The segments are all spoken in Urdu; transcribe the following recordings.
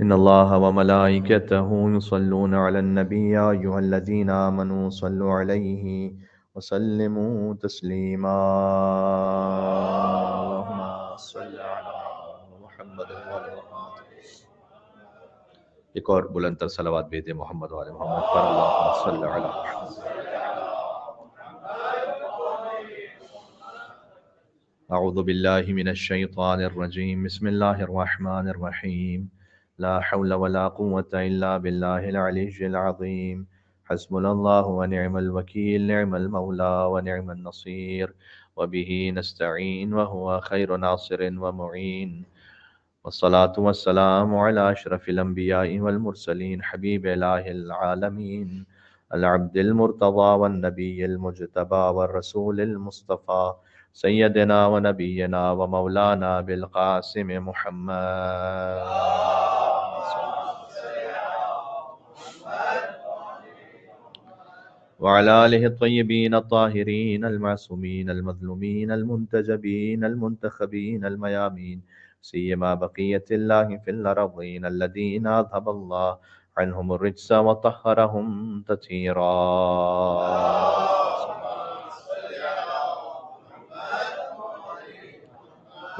إن الله وملائكته يصلون على النبي يا أيها الذين آمنوا صلوا عليه وسلموا تسليما اللهم صل على محمد وعلى محمد. ایک اور بلند تر صلوات بھیجے محمد وعلى محمد پر. اللهم صل على محمد. أعوذ بالله من الشيطان الرجيم. بسم الله الرحمن الرحيم. لا حول ولا قوة إلا بالله العلي العظيم. حسبنا الله ونعم الوكيل. نعم المولى ونعم النصير. وبه نستعين وهو خير ناصر ومعين. والصلاة والسلام على أشرف الأنبياء والمرسلين حبيب إله العالمين العبد المرتضى والنبي المجتبى والرسول المصطفى سيدنا ونبينا ومولانا بالقاسم محمد وعلى آله الطيبين الطاهرين المعصومين المظلومين المنتجبين المنتخبين الميامين سيما بقية الله في الأرضين الذين أذهب الله عنهم الرجس وطهرهم تطهيرا.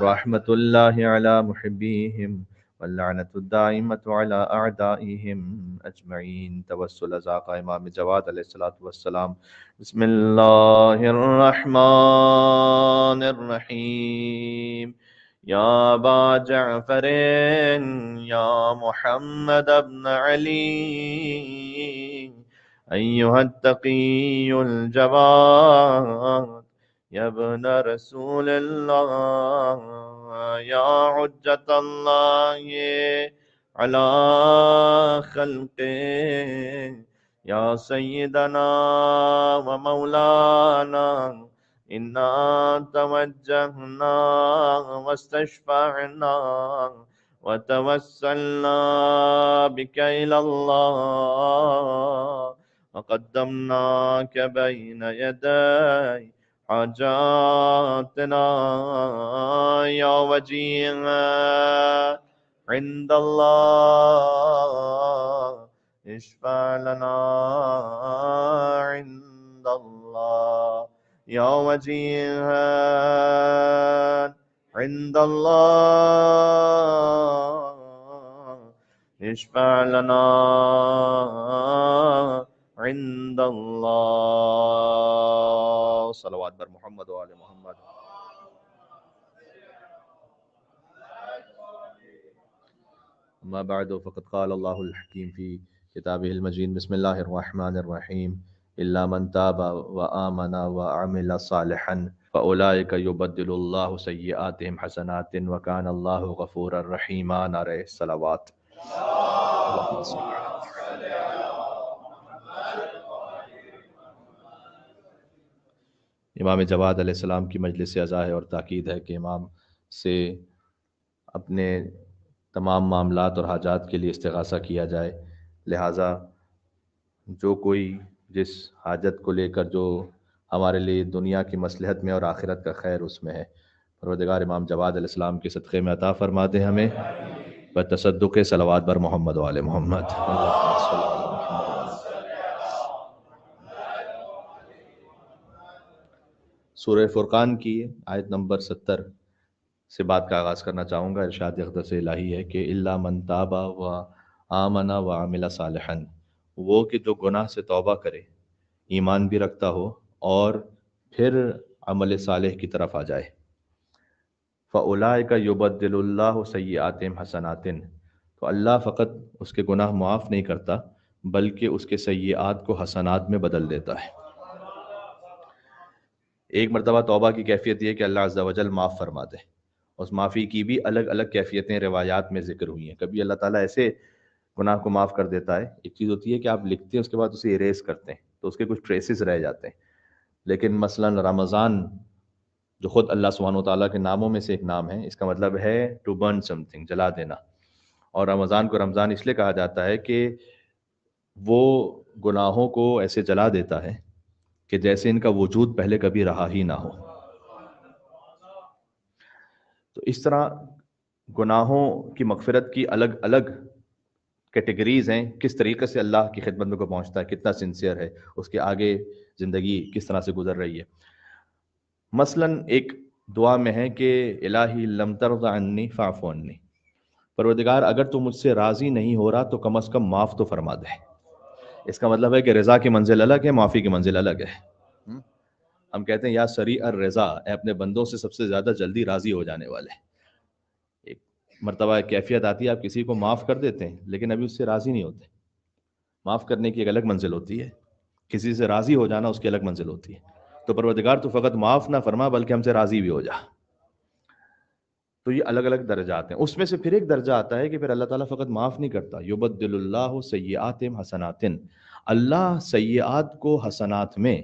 رحمة الله على محبيهم واللعنة الدائمة على أعدائهم أجمعين. توسل ذاق امام جواد علیہ الصلوۃ والسلام. بسم الله الرحمن الرحيم. يا أبا جعفر يا محمد بن علي أيها التقي الجواد يا ابن رسول الله يا حجة الله على خلقه يا سيدنا ومولانا إنا توجهنا واستشفعنا وتوسلنا بك إلى الله وقدمناك بين يدي حاجاتنا يا وجيها عند الله اشفع لنا عند الله يا وجيها عند الله اشفع لنا عند الله. صلوات بر محمد و آل محمد. اما بعد فقد قال الله الحكيم في كتابه المجيد. بسم الله الرحمن الرحيم. إلا من تاب وآمن وعمل صالحا فأولئك يبدل الله سيئاتهم حسنات وكان الله غفورا رحيما. نعرہ الصلوات. امام جواد علیہ السلام کی مجلس عزا ہے اور تاکید ہے کہ امام سے اپنے تمام معاملات اور حاجات کے لیے استغاثہ کیا جائے. لہٰذا جو کوئی جس حاجت کو لے کر جو ہمارے لیے دنیا کی مصلحت میں اور آخرت کا خیر اس میں ہے، پروردگار امام جواد علیہ السلام کے صدقے میں عطا فرما دے ہمیں. بتصدق صلوات بر محمد و آل محمد. اللہم صل علی محمد. سورہ فرقان کی آیت نمبر 70 سے بات کا آغاز کرنا چاہوں گا. ارشاد اقدس الہی ہے کہ الا من تاب و آمن و عمل صالحا، وہ کہ جو گناہ سے توبہ کرے، ایمان بھی رکھتا ہو اور پھر عمل صالح کی طرف آ جائے. فَأُولَٰئِکَ يُبَدِّلُ اللَّهُ سَیِّئَاتِہِمْ حَسَنَاتٍ، تو اللہ فقط اس کے گناہ معاف نہیں کرتا بلکہ اس کے سیئات کو حسنات میں بدل دیتا ہے. ایک مرتبہ توبہ کی کیفیت یہ کہ اللہ عز و جل معاف فرما دے. اس معافی کی بھی الگ الگ کیفیتیں روایات میں ذکر ہوئی ہیں. کبھی اللہ تعالیٰ ایسے گناہ کو معاف کر دیتا ہے. ایک چیز ہوتی ہے کہ آپ لکھتے ہیں اس کے بعد اسے اریز کرتے ہیں تو اس کے کچھ ٹریسز رہ جاتے ہیں. لیکن مثلا رمضان جو خود اللہ سبحانہ و تعالیٰ کے ناموں میں سے ایک نام ہے، اس کا مطلب ہے ٹو برن سم تھنگ، جلا دینا. اور رمضان کو رمضان اس لیے کہا جاتا ہے کہ وہ گناہوں کو ایسے جلا دیتا ہے کہ جیسے ان کا وجود پہلے کبھی رہا ہی نہ ہو. تو اس طرح گناہوں کی مغفرت کی الگ الگ کیٹیگریز ہیں، کس طریقے سے اللہ کی خدمت میں کو پہنچتا ہے، کتنا سنسیئر ہے، اس کے آگے زندگی کس طرح سے گزر رہی ہے۔ مثلا ایک دعا میں ہے کہ الہی لم ترض عنی فاعف عنی، پروردگار اگر تو مجھ سے راضی نہیں ہو رہا تو کم از کم معاف تو فرما دے۔ اس کا مطلب ہے کہ رضا کی منزل الگ ہے، معافی کی منزل الگ ہے۔ ہم کہتے ہیں یا سریع الرضا، اے اپنے بندوں سے سب سے زیادہ جلدی راضی ہو جانے والے۔ ایک مرتبہ ایک کیفیت آتی ہے، آپ کسی کو معاف کر دیتے ہیں لیکن ابھی اس سے راضی نہیں ہوتے۔ معاف کرنے کی ایک الگ منزل ہوتی ہے، کسی سے راضی ہو جانا اس کی الگ منزل ہوتی ہے۔ تو پروردگار تو فقط معاف نہ فرما بلکہ ہم سے راضی بھی ہو جا۔ تو یہ الگ الگ درجات ہیں۔ اس میں سے پھر ایک درجہ آتا ہے کہ پھر اللہ تعالیٰ فقط معاف نہیں کرتا، یبدل اللہ سیئاتہم حسنات، اللہ سیئات کو حسنات میں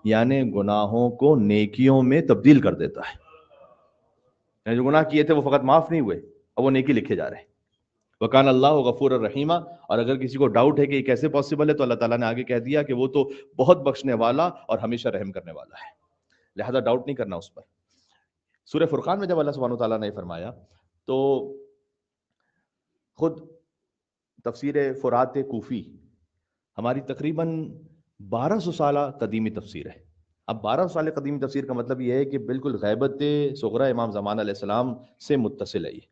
یعنی گناہوں کو نیکیوں میں تبدیل کر دیتا ہے۔ یعنی جو گناہ کیے تھے وہ فقط معاف نہیں ہوئے، اب وہ نیکی لکھے جا رہے ہیں۔ وکان اللہ غفور الرحیمہ، اور اگر کسی کو ڈاؤٹ ہے کہ یہ کیسے پاسبل ہے تو اللہ تعالیٰ نے آگے کہہ دیا کہ وہ تو بہت بخشنے والا اور ہمیشہ رحم کرنے والا ہے، لہذا ڈاؤٹ نہیں کرنا اس پر۔ سورہ فرقان میں جب اللہ سبحانہ وتعالیٰ نے فرمایا تو خود تفسیر فرات کوفی ہماری تقریباً 1200 سالہ قدیمی تفسیر ہے۔ اب 1200 سال قدیمی تفسیر کا مطلب یہ ہے کہ بالکل غیبت صغرا امام زمان علیہ السلام سے متصل ہے یہ۔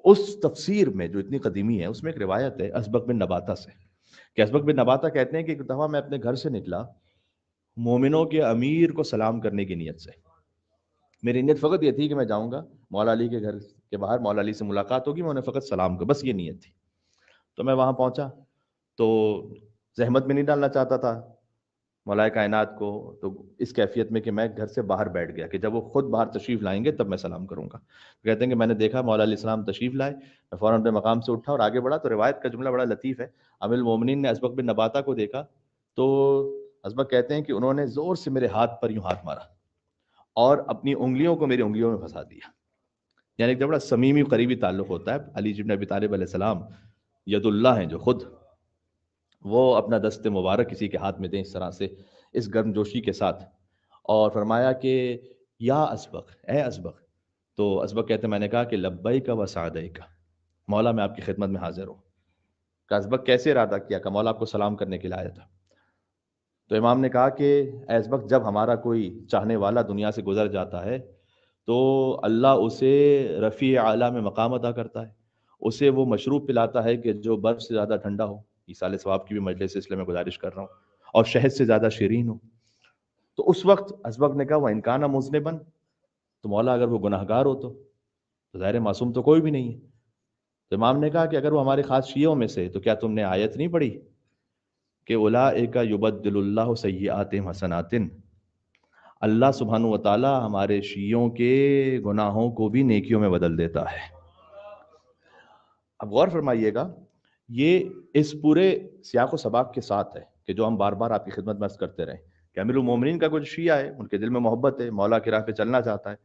اس تفسیر میں جو اتنی قدیمی ہے اس میں ایک روایت ہے اسبق بن نباتہ سے، کہ اسبق بن نباتہ کہتے ہیں کہ ایک دفعہ میں اپنے گھر سے نکلا مومنوں کے امیر کو سلام کرنے کی نیت سے۔ میری نیت فقط یہ تھی کہ میں جاؤں گا مولا علی کے گھر کے باہر، مولا علی سے ملاقات ہوگی، میں انہیں فقط سلام کروں، بس یہ نیت تھی۔ تو میں وہاں پہنچا تو زحمت میں نہیں ڈالنا چاہتا تھا مولا کائنات کو، تو اس کیفیت میں کہ میں گھر سے باہر بیٹھ گیا کہ جب وہ خود باہر تشریف لائیں گے تب میں سلام کروں گا۔ کہتے ہیں کہ میں نے دیکھا مولا علیہ السلام تشریف لائے، میں فوراً اپنے مقام سے اٹھا اور آگے بڑھا۔ تو روایت کا جملہ بڑا لطیف ہے، امیر المومنین نے اسبق بن نباتہ کو دیکھا تو اسبق کہتے ہیں کہ انہوں نے زور سے میرے ہاتھ پر یوں ہاتھ مارا اور اپنی انگلیوں کو میری انگلیوں میں پھنسا دیا۔ یعنی ایک بڑا صمیمی قریبی تعلق ہوتا ہے۔ علی بن ابی طالب علیہ السلام ید اللہ ہیں جو خود، وہ اپنا دست مبارک کسی کے ہاتھ میں دیں اس طرح سے، اس گرم جوشی کے ساتھ، اور فرمایا کہ یا اسبق، اے اسبق۔ تو اسبق کہتے ہیں میں نے کہا کہ لبیک و سعدیک، مولا میں آپ کی خدمت میں حاضر ہوں۔ کہ اسبق کیسے ارادہ کیا کہ مولا آپ کو سلام کرنے کے لیے آیا تھا؟ تو امام نے کہا کہ اے اسبق، جب ہمارا کوئی چاہنے والا دنیا سے گزر جاتا ہے تو اللہ اسے رفیع اعلیٰ میں مقام عطا کرتا ہے، اسے وہ مشروب پلاتا ہے کہ جو برف سے زیادہ ٹھنڈا ہو، ایصال ثواب کی بھی مجلس اس لیے میں گزارش کر رہا ہوں، اور شہد سے زیادہ شیرین ہو۔ تو اس وقت اسبق نے کہا وہ انکان مذنبا، تو مولا اگر وہ گناہ گار ہو تو ظاہر معصوم تو کوئی بھی نہیں ہے۔ تو امام نے کہا کہ اگر وہ ہمارے خاص شیعوں میں سے، تو کیا تم نے آیت نہیں پڑھی کہ اولئک یبدل اللہ سیئاتہم حسنات، اللہ سبحانہ و تعالی ہمارے شیعوں کے گناہوں کو بھی نیکیوں میں بدل دیتا ہے۔ اب غور فرمائیے گا، یہ اس پورے سیاق و سباق کے ساتھ ہے کہ جو ہم بار بار آپ کی خدمت میں عرض کرتے رہے کہ امیر المومنین کا کچھ شیعہ ہے، ان کے دل میں محبت ہے، مولا کی راہ پہ چلنا چاہتا ہے،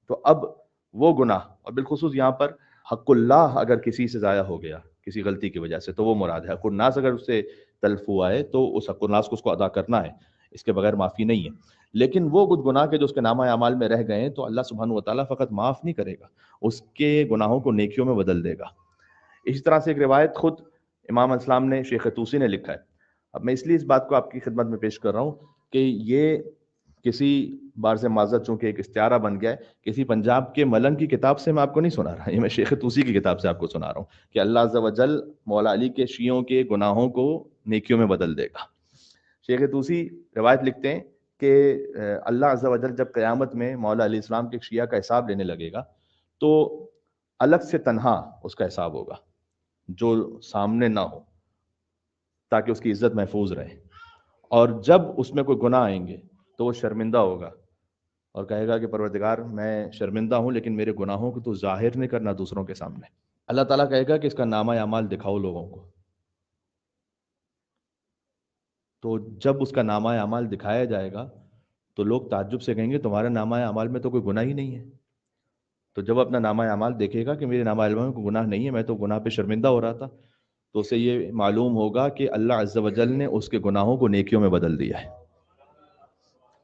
تو اب وہ گناہ، اور بالخصوص یہاں پر حق اللہ اگر کسی سے ضائع ہو گیا کسی غلطی کی وجہ سے تو وہ مراد ہے، حق الناس اگر اس سے تلف ہوا ہے تو اس حق الناس کو اس کو ادا کرنا ہے، اس کے بغیر معافی نہیں ہے۔ لیکن وہ کچھ گناہ کے جو اس کے نامہ اعمال میں رہ گئے ہیں تو اللہ سبحانہ و تعالیٰ فقط معاف نہیں کرے گا، اس کے گناہوں کو نیکیوں میں بدل دے گا۔ اسی طرح سے ایک روایت خود امام اسلام نے، شیخ طوسی نے لکھا ہے۔ اب میں اس لیے اس بات کو آپ کی خدمت میں پیش کر رہا ہوں کہ یہ کسی بارز معذرت چونکہ ایک استعارہ بن گیا ہے، کسی پنجاب کے ملنگ کی کتاب سے میں آپ کو نہیں سنا رہا، یہ میں شیخ طوسی کی کتاب سے آپ کو سنا رہا ہوں کہ اللہ عز و جل مولا علی کے شیعوں کے گناہوں کو نیکیوں میں بدل دے گا۔ شیخ طوسی روایت لکھتے ہیں کہ اللہ عز و جل جب قیامت میں مولا علیہ السلام کے شیعہ کا حساب لینے لگے گا تو الگ سے تنہا اس کا حساب ہوگا جو سامنے نہ ہو، تاکہ اس کی عزت محفوظ رہے، اور جب اس میں کوئی گناہ آئیں گے تو وہ شرمندہ ہوگا اور کہے گا کہ پروردگار میں شرمندہ ہوں لیکن میرے گناہوں کو تو ظاہر نہیں کرنا دوسروں کے سامنے۔ اللہ تعالیٰ کہے گا کہ اس کا نامہ اعمال دکھاؤ لوگوں کو، تو جب اس کا نامہ اعمال دکھایا جائے گا تو لوگ تعجب سے کہیں گے تمہارے نامہ اعمال میں تو کوئی گناہ ہی نہیں ہے۔ تو جب اپنا نامہ اعمال دیکھے گا کہ میرے نامہ اعمال میں کوئی گناہ نہیں ہے، میں تو گناہ پہ شرمندہ ہو رہا تھا، تو اسے یہ معلوم ہوگا کہ اللہ عز و جل نے اس کے گناہوں کو نیکیوں میں بدل دیا ہے،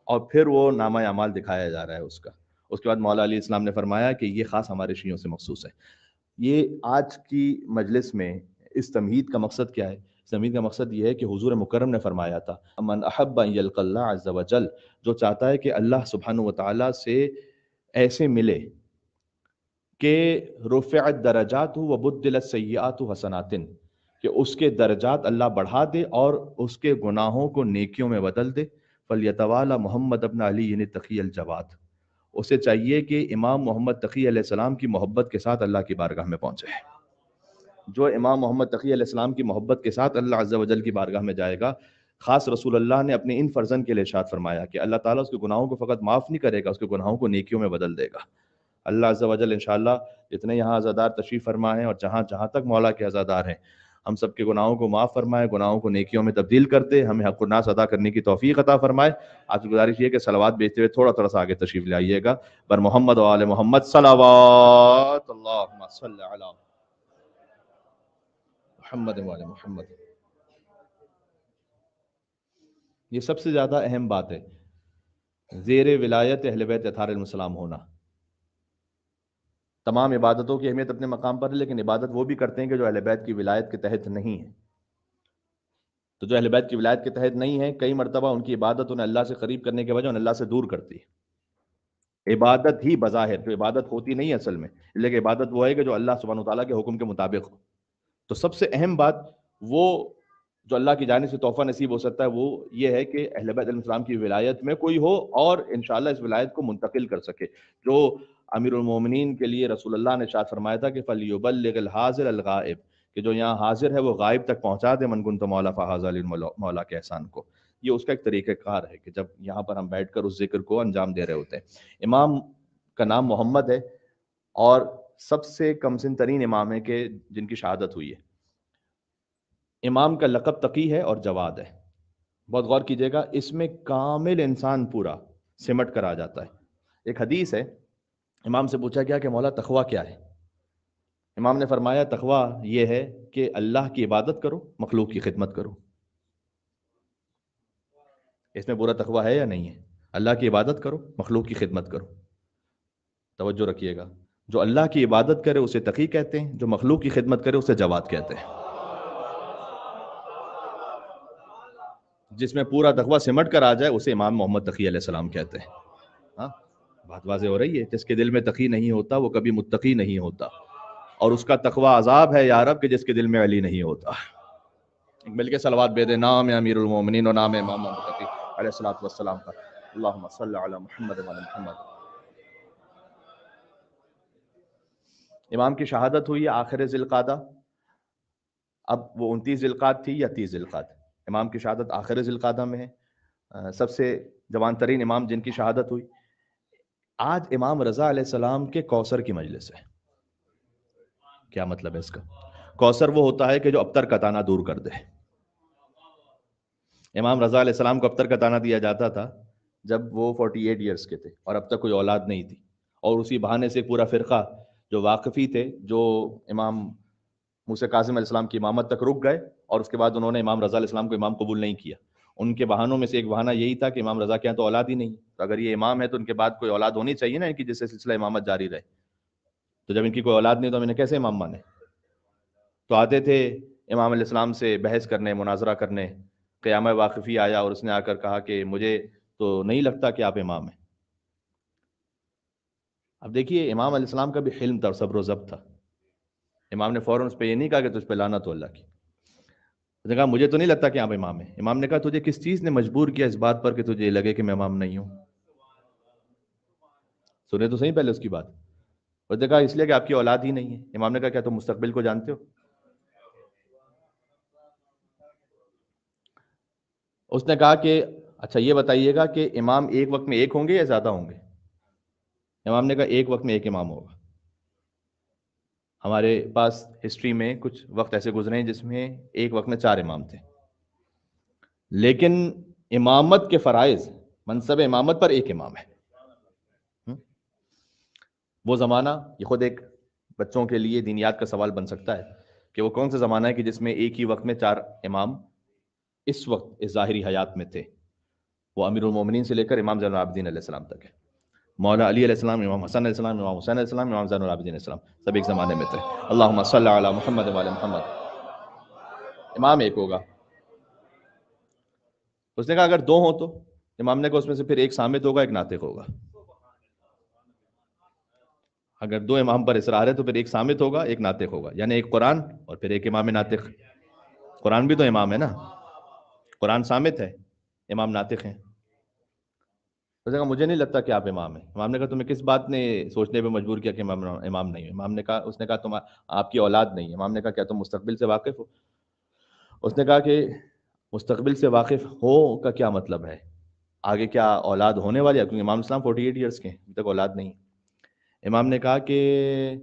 اور پھر وہ نامہ اعمال دکھایا جا رہا ہے اس کا۔ اس کے بعد مولا علیہ السلام نے فرمایا کہ یہ خاص ہمارے شیعوں سے مخصوص ہے۔ یہ آج کی مجلس میں اس تمہید کا مقصد کیا ہے؟ اس تمہید کا مقصد یہ ہے کہ حضور مکرم نے فرمایا تھا من احب ان یلقى اللہ عز وجل، جو چاہتا ہے کہ اللہ سبحانہ وتعالی سے ایسے ملے کہ رفعت درجات و بدلت سیئات حسنات، کہ اس کے درجات اللہ بڑھا دے اور اس کے گناہوں کو نیکیوں میں بدل دے، فلیتوالا محمد ابن علی تقی الجواد، اسے چاہیے کہ امام محمد تقی علیہ السلام کی محبت کے ساتھ اللہ کی بارگاہ میں پہنچے۔ جو امام محمد تقی علیہ السلام کی محبت کے ساتھ اللہ عز و جل کی بارگاہ میں جائے گا، خاص رسول اللہ نے اپنے ان فرزند کے لیے ارشاد فرمایا کہ اللہ تعالیٰ اس کے گناہوں کو فقط معاف نہیں کرے گا، اس کے گناہوں کو نیکیوں میں بدل دے گا۔ اللہ عز و جل انشاءاللہ جتنے یہاں عزادار تشریف فرما ہیں اور جہاں تک مولا کے عزادار ہیں، ہم سب کے گناہوں کو معاف فرمائے، گناہوں کو نیکیوں میں تبدیل کر دے، ہمیں حق الناس ادا کرنے کی توفیق عطا فرمائے۔ آپ سے گزارش یہ کہ صلوات بھیجتے ہوئے تھوڑا سا آگے تشریف لے آئیے گا۔ بر محمد و آل محمد صلوات اللہم صلی علی محمد و آل محمد۔ یہ سب سے زیادہ اہم بات ہے، زیر ولایت اہل بیت اطہار علیہم السلام ہونا۔ تمام عبادتوں کی اہمیت اپنے مقام پر ہے، لیکن عبادت وہ بھی کرتے ہیں کہ جو اہل بیت کی ولایت کے تحت نہیں ہے۔ تو جو اہل بیت کی ولایت کے تحت نہیں ہے، کئی مرتبہ ان کی عبادت انہیں اللہ سے قریب کرنے کے بجائے انہیں اللہ سے دور کرتی ہے۔ عبادت ہی بظاہر جو عبادت ہوتی نہیں ہے اصل میں، لیکن عبادت وہ ہے کہ جو اللہ سبحانہ وتعالیٰ کے حکم کے مطابق ہو۔ تو سب سے اہم بات وہ جو اللہ کی جانب سے تحفہ نصیب ہو سکتا ہے وہ یہ ہے کہ اہل بیت علیہ السلام کی ولایت میں کوئی ہو اور انشاءاللہ اس ولایت کو منتقل کر سکے۔ جو امیر المومنین کے لیے رسول اللہ نے ارشاد فرمایا تھا کہ فَلْيُبَلِّغِ الْحَاضِرَ الْغَائِبَ، کہ جو یہاں حاضر ہے وہ غائب تک پہنچا دے، من كنت مولا فہذا مولا کے احسان کو۔ یہ اس کا ایک طریقہ کار ہے کہ جب یہاں پر ہم بیٹھ کر اس ذکر کو انجام دے رہے ہوتے ہیں۔ امام کا نام محمد ہے اور سب سے کم سن ترین امام ہے کہ جن کی شہادت ہوئی ہے۔ امام کا لقب تقی ہے اور جواد ہے۔ بہت غور کیجئے گا، اس میں کامل انسان پورا سمٹ کر آ جاتا ہے۔ ایک حدیث ہے، امام سے پوچھا گیا کہ مولا تقویٰ کیا ہے؟ امام نے فرمایا تقویٰ یہ ہے کہ اللہ کی عبادت کرو، مخلوق کی خدمت کرو۔ اس میں پورا تقویٰ ہے یا نہیں ہے؟ اللہ کی عبادت کرو، مخلوق کی خدمت کرو۔ توجہ رکھیے گا، جو اللہ کی عبادت کرے اسے تقی کہتے ہیں، جو مخلوق کی خدمت کرے اسے جواد کہتے ہیں۔ جس میں پورا تقویٰ سمٹ کر آ جائے اسے امام محمد تقی علیہ السلام کہتے ہیں۔ ہاں بات واضح ہو رہی ہے؟ جس کے دل میں تقی نہیں ہوتا وہ کبھی متقی نہیں ہوتا، اور اس کا تقویٰ عذاب ہے یا رب کہ جس کے دل میں علی نہیں ہوتا۔ مل کے صلوات بے دے نام امیر المومنین اور نام امام محمد تقی علیہ الصلوۃ والسلام پر۔ اللہم صلی علی محمد و علی محمد۔ امام کی شہادت ہوئی آخر ذی القعدہ، اب وہ 29 ذی القعدہ تھی یا 30 ذی القعدہ؟ امام کی شہادت آخر ذی القعدہ میں ہے۔ سب سے جوان ترین امام جن کی شہادت ہوئی، آج امام رضا علیہ السلام کے کوثر کی مجلس ہے۔ کیا مطلب ہے اس کا؟ کوثر وہ ہوتا ہے کہ جو ابتر کا تانا دور کر دے۔ امام رضا علیہ السلام کو ابتر کا تانا دیا جاتا تھا جب وہ 48 ایئرس کے تھے اور اب تک کوئی اولاد نہیں تھی، اور اسی بہانے سے پورا فرقہ جو واقفی تھے، جو امام موسیٰ کاظم علیہ السلام کی امامت تک رک گئے اور اس کے بعد انہوں نے امام رضا علیہ السلام کو امام قبول نہیں کیا۔ ان کے بہانوں میں سے ایک بہانہ یہی تھا کہ امام رضا کے یہاں تو اولاد ہی نہیں، تو اگر یہ امام ہے تو ان کے بعد کوئی اولاد ہونی چاہیے نا، ان کی جس سے سلسلہ امامت جاری رہے۔ تو جب ان کی کوئی اولاد نہیں تو ہم انہیں کیسے امام مانے؟ تو آتے تھے امام علیہ السلام سے بحث کرنے، مناظرہ کرنے۔ قیامہ واقفی آیا اور اس نے آ کر کہا کہ مجھے تو نہیں لگتا کہ آپ امام ہیں۔ اب دیکھیے امام علیہ السلام کا بھی حلم تھا، صبر و ضبط تھا۔ امام نے فوراً اس پہ یہ نہیں کہا کہ تجھ پہ لعنت ہو اللہ کی، اس نے کہا مجھے تو نہیں لگتا کہ آپ امام ہیں۔ امام نے کہا تجھے کس چیز نے مجبور کیا اس بات پر کہ تجھے یہ لگے کہ میں امام نہیں ہوں؟ سنے تو صحیح پہلے اس کی بات۔ اس نے کہا اس لیے کہ آپ کی اولاد ہی نہیں ہے۔ امام نے کہا کیا تم مستقبل کو جانتے ہو؟ اس نے کہا کہ اچھا یہ بتائیے گا کہ امام ایک وقت میں ایک ہوں گے یا زیادہ ہوں گے؟ امام نے کہا ایک وقت میں ایک امام ہوگا۔ ہمارے پاس ہسٹری میں کچھ وقت ایسے گزرے ہیں جس میں ایک وقت میں 4 امام تھے، لیکن امامت کے فرائض، منصب امامت پر ایک امام ہے۔ وہ زمانہ، یہ خود ایک بچوں کے لیے دینیات کا سوال بن سکتا ہے کہ وہ کون سا زمانہ ہے کہ جس میں ایک ہی وقت میں 4 امام اس وقت اس ظاہری حیات میں تھے؟ وہ امیر المومنین سے لے کر امام زین العابدین علیہ السلام تک ہے۔ مولا علی علیہ السلام، امام حسن علیہ السلام، امام حسین علیہ السلام، امام زین العابدین علیہ السلام، سب ایک زمانے میں تھے۔ اللہم صلی علی محمد و علی محمد۔ امام ایک ہوگا. اس نے کہا اگر دو ہوں تو امام نے کہا اس میں سے پھر ایک صامت ہوگا ایک ناطق ہوگا. اگر دو امام پر اصرار ہے تو پھر ایک صامت ہوگا ایک ناطق ہوگا، یعنی ایک قرآن اور پھر ایک امام ناطق. قرآن بھی تو امام ہے نا، قرآن صامت ہے، امام ناطق ہیں. اس نے کہا مجھے نہیں لگتا کہ آپ امام ہیں. امام نے کہا تمہیں کس بات نے سوچنے پہ مجبور کیا کہ امام نہیں ہے؟ امام نے کہا، اس نے کہا تم آپ کی اولاد نہیں ہے. امام نے کہا کیا تم مستقبل سے واقف ہو؟ اس نے کہا کہ مستقبل سے واقف ہو کا کیا مطلب ہے، آگے کیا اولاد ہونے والی ہے؟ کیونکہ امام اسلام 48 ایئرس کے ہیں، ابھی تک اولاد نہیں. امام نے کہا کہ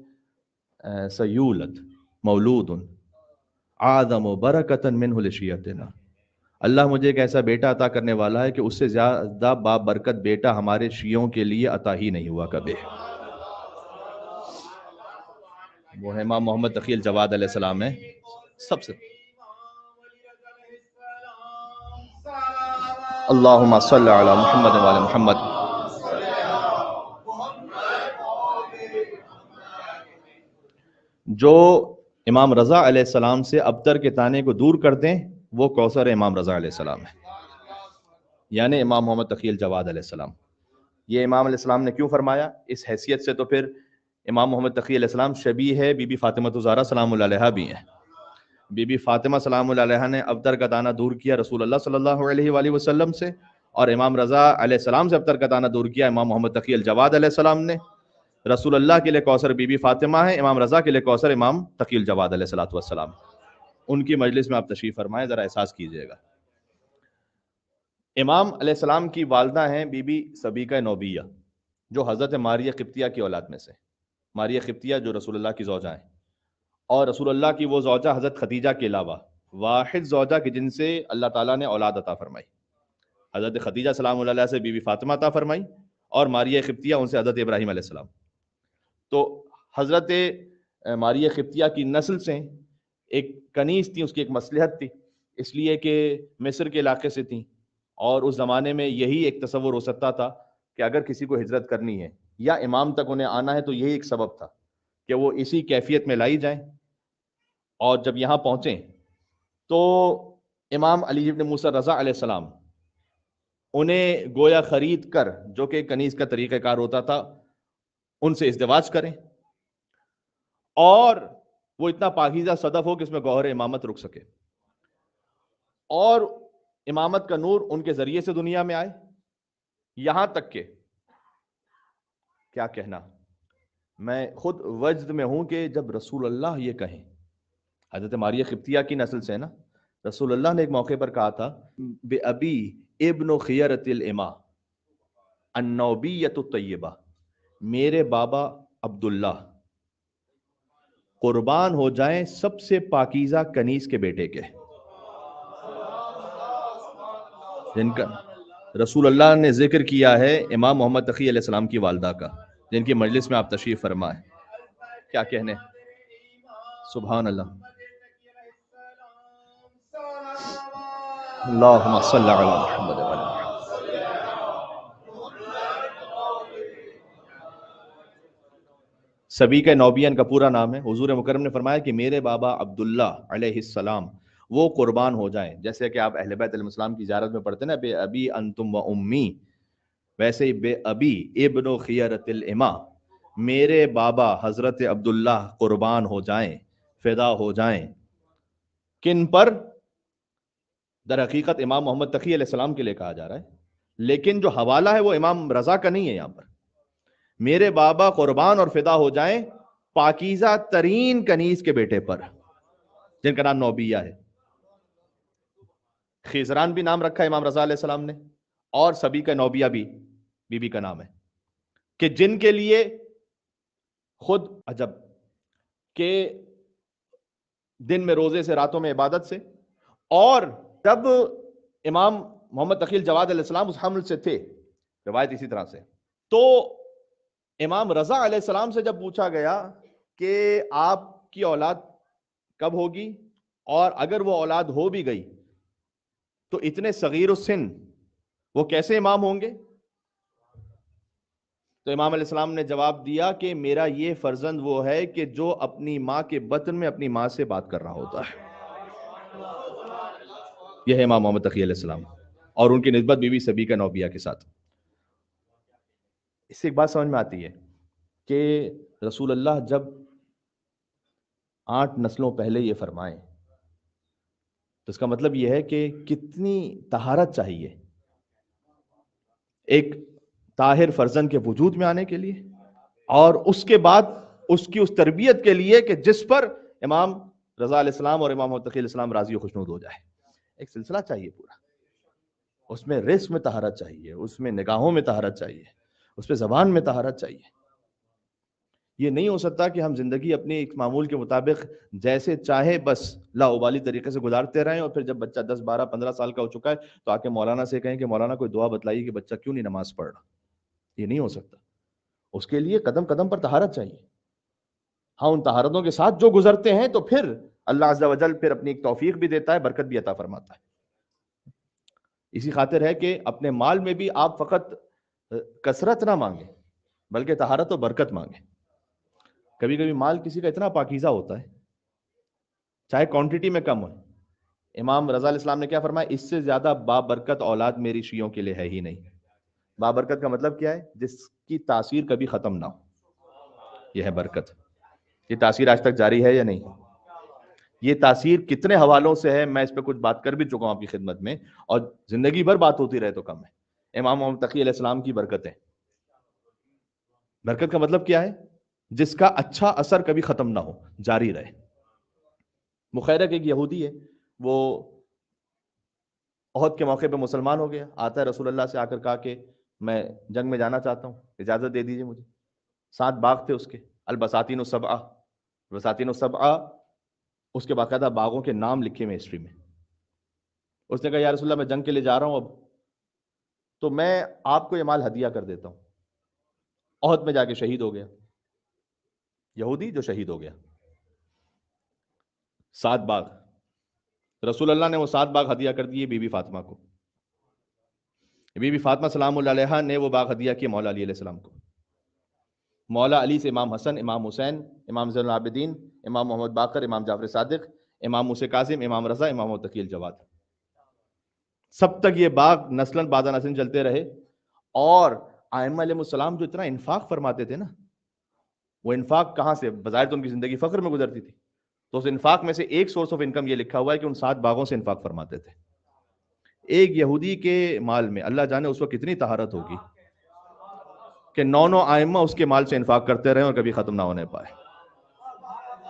سیولد مولود آدم و برکتن منہ لشیعتنا، اللہ مجھے ایک ایسا بیٹا عطا کرنے والا ہے کہ اس سے زیادہ بابرکت بیٹا ہمارے شیعوں کے لیے عطا ہی نہیں ہوا کبھی. وہ ہے امام محمد تقی الجواد علیہ السلام ہے سب سے. اللہم صلی علی محمد وعلی محمد. جو امام رضا علیہ السلام سے ابتر کے تانے کو دور کر دیں وہ کوثر امام رضا علیہ السلام ہے، یعنی امام محمد تقی الجواد علیہ السلام. یہ امام علیہ السلام نے کیوں فرمایا؟ اس حیثیت سے تو پھر امام محمد تقی علیہ السلام شبیہ ہے بی بی فاطمہ الزہرا سلام اللہ علیہا بھی ہیں. بی بی فاطمہ سلام اللہ علیہا نے ابتر کا دانہ دور کیا رسول اللہ صلی اللہ علیہ وآلہ وسلم سے، اور امام رضا علیہ السلام سے ابتر کا دانہ دور کیا امام محمد تقی الجواد علیہ السلام نے. رسول اللہ کے لیے کوثر بی بی فاطمہ ہے، امام رضا کے لیے کوثر امام تقی الجواد علیہ السلام. ان کی مجلس میں آپ تشریف فرمائیں، ذرا احساس کیجئے گا. امام علیہ السلام کی والدہ ہیں بی بی سبیکہ نوبیہ، جو حضرت ماریہ قبطیہ کی اولاد میں سے. ماریہ قبطیہ جو رسول اللہ کی زوجہ ہیں، اور رسول اللہ کی وہ زوجہ حضرت خدیجہ کے علاوہ واحد زوجہ کہ جن سے اللہ تعالیٰ نے اولاد عطا فرمائی. حضرت خدیجہ سلام اللہ علیہ سے بی بی فاطمہ عطا فرمائی، اور ماریہ قبطیہ ان سے حضرت ابراہیم علیہ السلام. تو حضرت ماریہ قبطیہ کی نسل سے ایک کنیز تھی، اس کی ایک مصلحت تھی، اس لیے کہ مصر کے علاقے سے تھیں، اور اس زمانے میں یہی ایک تصور ہو سکتا تھا کہ اگر کسی کو ہجرت کرنی ہے یا امام تک انہیں آنا ہے تو یہی ایک سبب تھا کہ وہ اسی کیفیت میں لائی جائیں. اور جب یہاں پہنچیں تو امام علی بن موسیٰ رضا علیہ السلام انہیں گویا خرید کر، جو کہ کنیز کا طریقہ کار ہوتا تھا، ان سے ازدواج کریں، اور وہ اتنا پاکیزہ صدف ہو کہ اس میں گوہر امامت رک سکے، اور امامت کا نور ان کے ذریعے سے دنیا میں آئے. یہاں تک کہ کیا کہنا، میں خود وجد میں ہوں کہ جب رسول اللہ یہ کہیں، حضرت ماریہ قبطیہ کی نسل سے نا، رسول اللہ نے ایک موقع پر کہا تھا بے ابی ابن خیرت الامہ النوبیۃ الطیبہ، میرے بابا عبداللہ قربان ہو جائیں سب سے پاکیزہ کنیز کے بیٹے کے، جن کا رسول اللہ نے ذکر کیا ہے امام محمد تقی علیہ السلام کی والدہ کا، جن کی مجلس میں آپ تشریف فرمائیں. کیا کہنے، سبحان اللہ. اللہم صلی علی محمد وعلی محمد. سبیکہ نوبیہ کا پورا نام ہے. حضور مکرم نے فرمایا کہ میرے بابا عبداللہ علیہ السلام وہ قربان ہو جائیں، جیسے کہ آپ اہل بیت علیہ السلام کی زیارت میں پڑھتے ہیں نا بے ابی انتم و امی، ویسے ہی بے ابی ابن خیرت الامہ، میرے بابا حضرت عبداللہ قربان ہو جائیں، فدا ہو جائیں. کن پر؟ در حقیقت امام محمد تقی علیہ السلام کے لیے کہا جا رہا ہے، لیکن جو حوالہ ہے وہ امام رضا کا نہیں ہے. یہاں پر میرے بابا قربان اور فدا ہو جائیں پاکیزہ ترین کنیز کے بیٹے پر، جن کا نام نوبیہ ہے. خیزران بھی نام رکھا ہے امام رضا علیہ السلام نے، اور سبی کا نوبیہ بھی بی بی کا نام ہے، کہ جن کے لیے خود عجب کہ دن میں روزے سے، راتوں میں عبادت سے. اور جب امام محمد تقی الجواد علیہ السلام اس حمل سے تھے، روایت اسی طرح سے، تو امام رضا علیہ السلام سے جب پوچھا گیا کہ آپ کی اولاد کب ہوگی، اور اگر وہ اولاد ہو بھی گئی تو اتنے صغیر السن وہ کیسے امام ہوں گے، تو امام علیہ السلام نے جواب دیا کہ میرا یہ فرزند وہ ہے کہ جو اپنی ماں کے بطن میں اپنی ماں سے بات کر رہا ہوتا ہے. یہ ہے امام محمد تقی علیہ السلام اور ان کی نسبت بی بی سبیکہ نوبیہ کے ساتھ۔ اس سے ایک بات سمجھ میں آتی ہے کہ رسول اللہ جب 8 نسلوں پہلے یہ فرمائیں تو اس کا مطلب یہ ہے کہ کتنی طہارت چاہیے ایک طاہر فرزند کے وجود میں آنے کے لیے، اور اس کے بعد اس کی اس تربیت کے لیے کہ جس پر امام رضا علیہ السلام اور امام محمد تقی علیہ السلام راضی و خوشنود ہو جائے۔ ایک سلسلہ چاہیے پورا، اس میں رزق میں طہارت چاہیے، اس میں نگاہوں میں طہارت چاہیے، اس پہ زبان میں طہارت چاہیے۔ یہ نہیں ہو سکتا کہ ہم زندگی اپنی ایک معمول کے مطابق جیسے چاہے بس لاابالی طریقے سے گزارتے رہیں، اور پھر جب بچہ 10 12 15 سال کا ہو چکا ہے تو آ کے مولانا سے کہیں کہ مولانا کوئی دعا بتلائیے کہ بچہ کیوں نہیں نماز پڑھ رہا۔ یہ نہیں ہو سکتا، اس کے لیے قدم قدم پر طہارت چاہیے۔ ہاں ان طہارتوں کے ساتھ جو گزرتے ہیں تو پھر اللہ عز و جل پھر اپنی ایک توفیق بھی دیتا ہے، برکت بھی عطا فرماتا ہے۔ اسی خاطر ہے کہ اپنے مال میں بھی آپ فقط کثرت نہ مانگیں بلکہ طہارت و برکت مانگیں۔ کبھی کبھی مال کسی کا اتنا پاکیزہ ہوتا ہے چاہے کوانٹٹی میں کم ہو، امام رضا علیہ السلام نے کیا فرمایا، اس سے زیادہ بابرکت اولاد میری شیعوں کے لیے ہے ہی نہیں۔ بابرکت کا مطلب کیا ہے؟ جس کی تاثیر کبھی ختم نہ ہو، یہ ہے برکت۔ یہ تاثیر آج تک جاری ہے یا نہیں؟ یہ تاثیر کتنے حوالوں سے ہے، میں اس پہ کچھ بات کر بھی چکا ہوں آپ کی خدمت میں، اور زندگی بھر بات ہوتی رہے تو کم ہے۔ امام محمد تقی علیہ السلام کی برکتیں، برکت کا مطلب کیا ہے؟ جس کا اچھا اثر کبھی ختم نہ ہو، جاری رہے۔ مخیرق ایک یہودی ہے، وہ احد کے موقع پہ مسلمان ہو گیا، آتا ہے رسول اللہ سے آ کر کہا کہ میں جنگ میں جانا چاہتا ہوں، اجازت دے دیجیے مجھے۔ 7 باغ تھے اس کے، البساتین السبعہ، بساتین السبعہ اس کے باقاعدہ باغوں کے نام لکھے ہوئے ہسٹری میں۔ اس نے کہا یا رسول اللہ میں جنگ کے لیے جا رہا ہوں اب، تو میں آپ کو یہ مال ہدیہ کر دیتا ہوں۔ احد میں جا کے شہید ہو گیا، یہودی جو شہید ہو گیا۔ 7 باغ رسول اللہ نے وہ 7 باغ ہدیہ کر دیے بی بی فاطمہ کو۔ بی بی فاطمہ سلام اللہ علیہا نے وہ باغ ہدیہ کیے مولا علی علیہ السلام کو۔ مولا علی سے امام حسن، امام حسین، امام زین العابدین، امام محمد باقر، امام جعفر صادق، امام موسی کاظم، امام رضا، امام محمد تقی الجواد، سب تک یہ باغ نسلاً بعد نسل چلتے رہے۔ اور ائمہ علیہ السلام جو اتنا انفاق فرماتے تھے نا، وہ انفاق کہاں سے؟ بظاہر تو ان کی زندگی فقر میں گزرتی تھی، تو اس انفاق میں سے ایک سورس آف انکم یہ لکھا ہوا ہے کہ ان 7 باغوں سے انفاق فرماتے تھے۔ ایک یہودی کے مال میں اللہ جانے اس وقت کتنی طہارت ہوگی کہ 9 ائمہ اس کے مال سے انفاق کرتے رہے اور کبھی ختم نہ ہونے پائے۔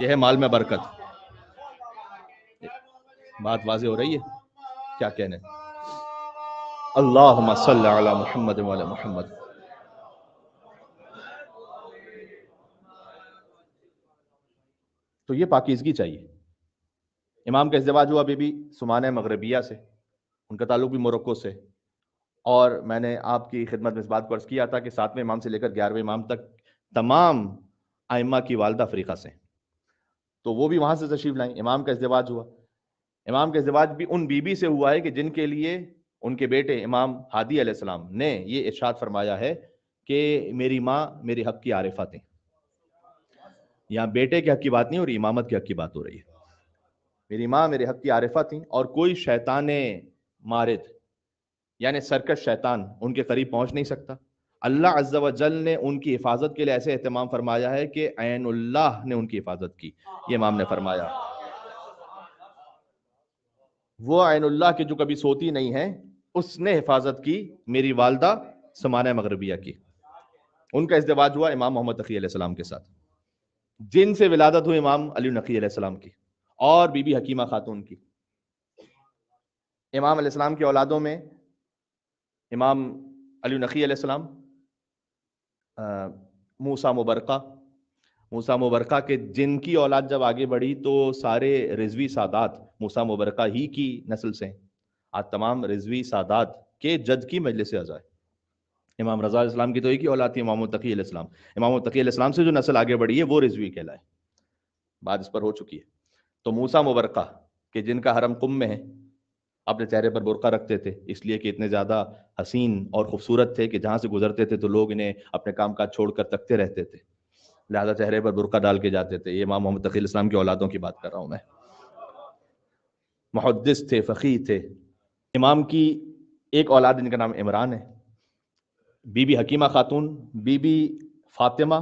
یہ ہے مال میں برکت۔ بات واضح ہو رہی ہے؟ کیا کہنے؟ اللہم صلی علی محمد وعلی محمد۔ تو یہ پاکیزگی چاہیے۔ امام کا ازدواج ہوا بی بی سمانہ مغربیہ سے، ان کا تعلق بھی موروکو سے، اور میں نے آپ کی خدمت میں اس بات کو عرض کیا تھا کہ 7ویں امام سے لے کر 11ویں امام تک تمام ائمہ کی والدہ افریقہ سے، تو وہ بھی وہاں سے تشریف لائیں۔ امام کا ازدواج ہوا، امام کا ازدواج بھی ان بیوی سے ہوا ہے کہ جن کے لیے ان کے بیٹے امام ہادی علیہ السلام نے یہ ارشاد فرمایا ہے کہ میری ماں میرے حق کی عارفہ تھیں۔ یہاں بیٹے کے حق کی بات نہیں ہو رہی، امامت کے حق کی بات ہو رہی ہے۔ میری ماں میرے حق کی عارفہ تھیں، اور کوئی شیطان مارد یعنی سرکش شیطان ان کے قریب پہنچ نہیں سکتا۔ اللہ عز و جل نے ان کی حفاظت کے لیے ایسے اہتمام فرمایا ہے کہ عین اللہ نے ان کی حفاظت کی، یہ امام نے فرمایا۔ وہ عین اللہ کی جو کبھی سوتی نہیں ہے، اس نے حفاظت کی میری والدہ سمانہ مغربیہ کی۔ ان کا ازدواج ہوا امام محمد تقی علیہ السلام کے ساتھ، جن سے ولادت ہوئی امام علی نقی علیہ السلام کی اور بی بی حکیمہ خاتون کی۔ امام علیہ السلام کی اولادوں میں امام علی نقی علیہ السلام، موسیٰ مبرقہ کے جن کی اولاد جب آگے بڑھی تو سارے رضوی سادات موسیٰ مبرقہ ہی کی نسل سے، آج تمام رضوی سادات کے جد کی مجلس اعضاء۔ امام رضا علیہ السلام کی تو ایک ہی اولاد تھی، امام تقی علیہ السلام۔ امام تقی علیہ السلام سے جو نسل آگے بڑھی ہے وہ رضوی کہلائے، بات اس پر ہو چکی ہے۔ تو موسیٰ مبرقہ کہ جن کا حرم قم میں ہے، اپنے چہرے پر برقع رکھتے تھے اس لیے کہ اتنے زیادہ حسین اور خوبصورت تھے کہ جہاں سے گزرتے تھے تو لوگ انہیں اپنے کام کاج چھوڑ کر تکتے رہتے تھے، لہذا چہرے پر برقع ڈال کے جاتے تھے۔ یہ امام محمد تقی علیہ السلام کی اولادوں کی بات کر رہا ہوں میں۔ محدث تھے، فقیہ تھے۔ امام کی ایک اولاد جن کا نام عمران ہے، بی بی حکیمہ خاتون، بی بی فاطمہ،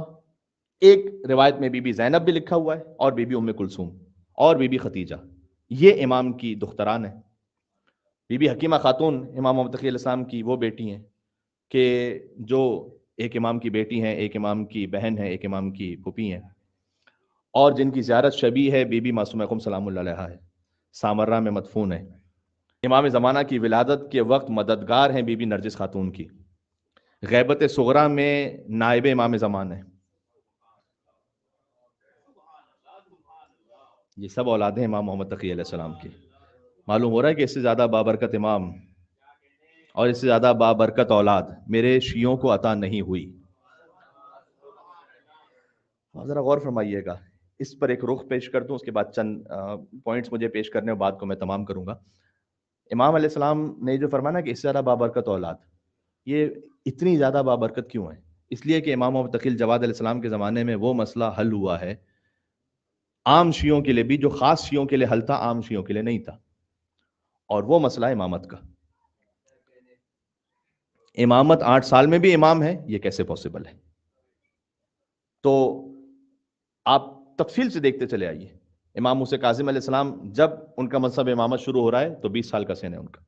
ایک روایت میں بی بی زینب بھی لکھا ہوا ہے، اور بی بی ام کلثوم اور بی بی ختیجہ، یہ امام کی دختران ہیں۔ بی بی حکیمہ خاتون امام محمد تقی علیہ السلام کی وہ بیٹی ہیں کہ جو ایک امام کی بیٹی ہیں، ایک امام کی بہن ہے، ایک امام کی پھوپھی ہیں، اور جن کی زیارت شبیہ ہے بی بی معصومہ قم سلام اللہ علیہا ہے، سامرہ میں مدفون ہے۔ امام زمانہ کی ولادت کے وقت مددگار ہیں بی بی نرجس خاتون کی، غیبت صغرا میں نائب امام زمان ہے۔ یہ سب اولادیں امام محمد تقی علیہ السلام کی۔ معلوم ہو رہا ہے کہ اس سے زیادہ بابرکت امام اور اس سے زیادہ بابرکت اولاد میرے شیعوں کو عطا نہیں ہوئی۔ ذرا غور فرمائیے گا، اس پر ایک رخ پیش کر دوں، اس کے بعد چند پوائنٹس مجھے پیش کرنے اور بات کو میں تمام کروں گا۔ امام علیہ السلام نے جو فرمایا نا کہ اس سے زیادہ بابرکت اولاد، یہ اتنی زیادہ بابرکت کیوں ہے؟ اس لیے کہ امام محمد تقی الجواد علیہ السلام کے زمانے میں وہ مسئلہ حل ہوا ہے، عام شیعوں کے لیے بھی، جو خاص شیعوں کے لیے حل تھا، عام شیعوں کے لیے نہیں تھا، اور وہ مسئلہ امامت کا۔ امامت 8 سال میں بھی امام ہے، یہ کیسے پاسبل ہے؟ تو آپ تفصیل سے دیکھتے چلے آئیے۔ امام موسیٰ کاظم علیہ السلام جب ان کا منصب امامت شروع ہو رہا ہے تو 20 سال کا سن ہے ان کا۔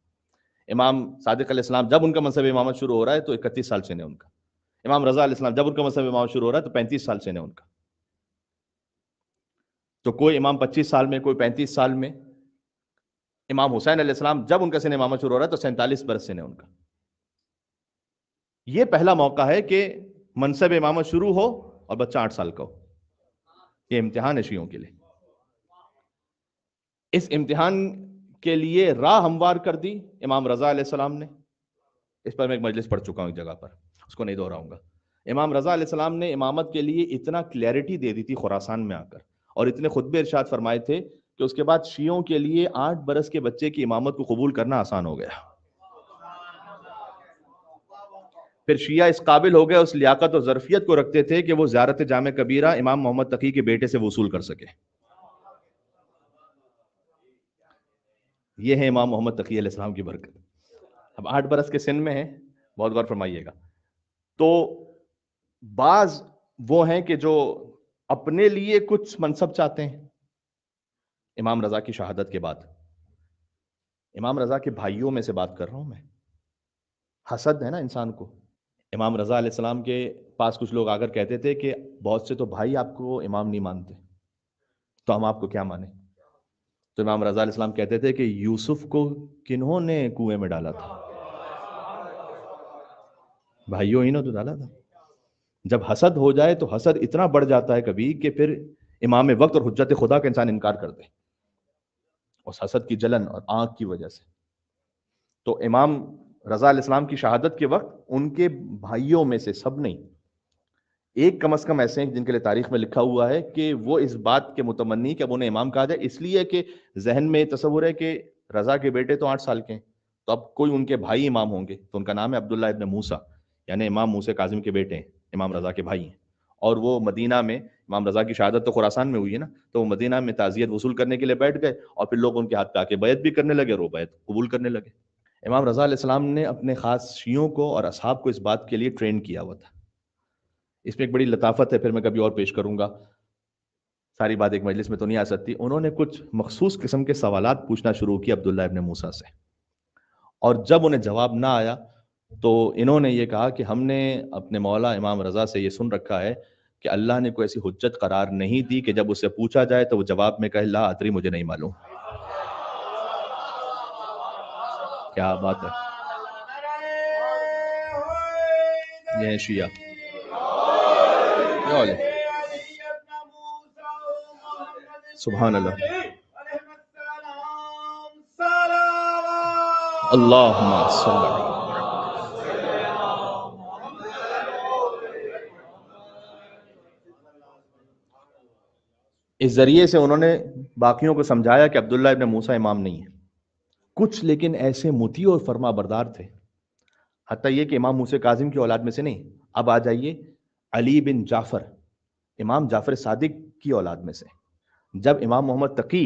امام صادق علیہ السلام جب ان کا منصب امامت شروع ہو رہا ہے تو 31 سال سن ہے ان کا۔ امام رضا علیہ السلام جب ان کا منصب امامت شروع ہو رہا ہے تو 35 سال سن ہے ان کا۔ تو کوئی امام 25 سال میں، کوئی 35 سال میں۔ امام حسین علیہ السلام جب ان کا سن امامت شروع ہو رہا ہے تو 47 برس سن ہے ان کا۔ یہ پہلا موقع ہے کہ منصب امامت شروع ہو اور بچہ 8 سال کا ہو۔ یہ امتحان ہے شیعوں کے لیے۔ اس امتحان کے لیے راہ ہموار کر دی امام رضا علیہ السلام نے۔ اس پر میں ایک مجلس پڑھ چکا ہوں ایک جگہ پر، اس کو نہیں دہراؤں گا۔ امام رضا علیہ السلام نے امامت کے لیے اتنا کلیئرٹی دے دی تھی خراسان میں آ کر، اور اتنے خطبے ارشاد فرمائے تھے کہ اس کے بعد شیعوں کے لیے 8 برس کے بچے کی امامت کو قبول کرنا آسان ہو گیا۔ پھر شیعہ اس قابل ہو گئے، اس لیاقت اور ظرفیت کو رکھتے تھے کہ وہ زیارت جامع کبیرہ امام محمد تقی کے بیٹے سے وصول کر سکے۔ یہ ہے امام محمد تقی علیہ السلام کی برکت۔ اب 8 برس کے سن میں ہے، بہت غور فرمائیے گا۔ تو بعض وہ ہیں کہ جو اپنے لیے کچھ منصب چاہتے ہیں امام رضا کی شہادت کے بعد۔ امام رضا کے بھائیوں میں سے بات کر رہا ہوں میں۔ حسد ہے نا انسان کو۔ امام رضا علیہ السلام کے پاس کچھ لوگ آ کر کہتے تھے کہ بہت سے تو بھائی آپ کو امام نہیں مانتے، تو ہم آپ کو کیا مانیں؟ تو امام رضا علیہ السلام کہتے تھے کہ یوسف کو کنہوں نے کنویں میں ڈالا تھا؟ بھائیوں ہی نے تو ڈالا تھا۔ جب حسد ہو جائے تو حسد اتنا بڑھ جاتا ہے کبھی کہ پھر امام وقت اور حجت خدا کا انسان انکار کر دے اس حسد کی جلن اور آنکھ کی وجہ سے۔ تو امام رضا علیہ السلام کی شہادت کے وقت ان کے بھائیوں میں سے، سب نہیں، ایک کم از کم ایسے ہیں جن کے لیے تاریخ میں لکھا ہوا ہے کہ وہ اس بات کے متمنی کہ اب انہیں امام کہا جائے، اس لیے کہ ذہن میں تصور ہے کہ رضا کے بیٹے تو 8 سال کے ہیں، تو اب کوئی ان کے بھائی امام ہوں گے، تو ان کا نام ہے عبداللہ ابن موسیٰ، یعنی امام موسیٰ کاظم کے بیٹے ہیں، امام رضا کے بھائی ہیں۔ اور وہ مدینہ میں، امام رضا کی شہادت تو خراسان میں ہوئی ہے نا، تو وہ مدینہ میں تعزیت وصول کرنے کے لیے بیٹھ گئے، اور پھر لوگ ان کے ہاتھ پہ آ کے بیعت بھی کرنے لگے اور وہ بیعت قبول کرنے لگے۔ امام رضا علیہ السلام نے اپنے خاص شیعوں کو اور اصحاب کو اس بات کے لیے ٹرین کیا ہوا تھا۔ اس میں ایک بڑی لطافت ہے، پھر میں کبھی اور پیش کروں گا، ساری بات ایک مجلس میں تو نہیں آ سکتی۔ انہوں نے کچھ مخصوص قسم کے سوالات پوچھنا شروع کیا عبداللہ ابن موسیٰ سے، اور جب انہیں جواب نہ آیا تو انہوں نے یہ کہا کہ ہم نے اپنے مولا امام رضا سے یہ سن رکھا ہے کہ اللہ نے کوئی ایسی حجت قرار نہیں دی کہ جب اسے پوچھا جائے تو وہ جواب میں کہے لا ادری، مجھے نہیں معلوم۔ کیا بات ہے! یہ ہے شیعہ۔ سبحان اللہ، اللہم صل علی۔ اس ذریعے سے انہوں نے باقیوں کو سمجھایا کہ عبداللہ ابن موسیٰ امام نہیں ہے۔ کچھ لیکن ایسے مطیع اور فرما بردار تھے، حتیٰ یہ کہ امام موسیٰ کاظم کی اولاد میں سے نہیں۔ اب آ جائیے علی بن جعفر، امام جعفر صادق کی اولاد میں سے۔ جب امام محمد تقی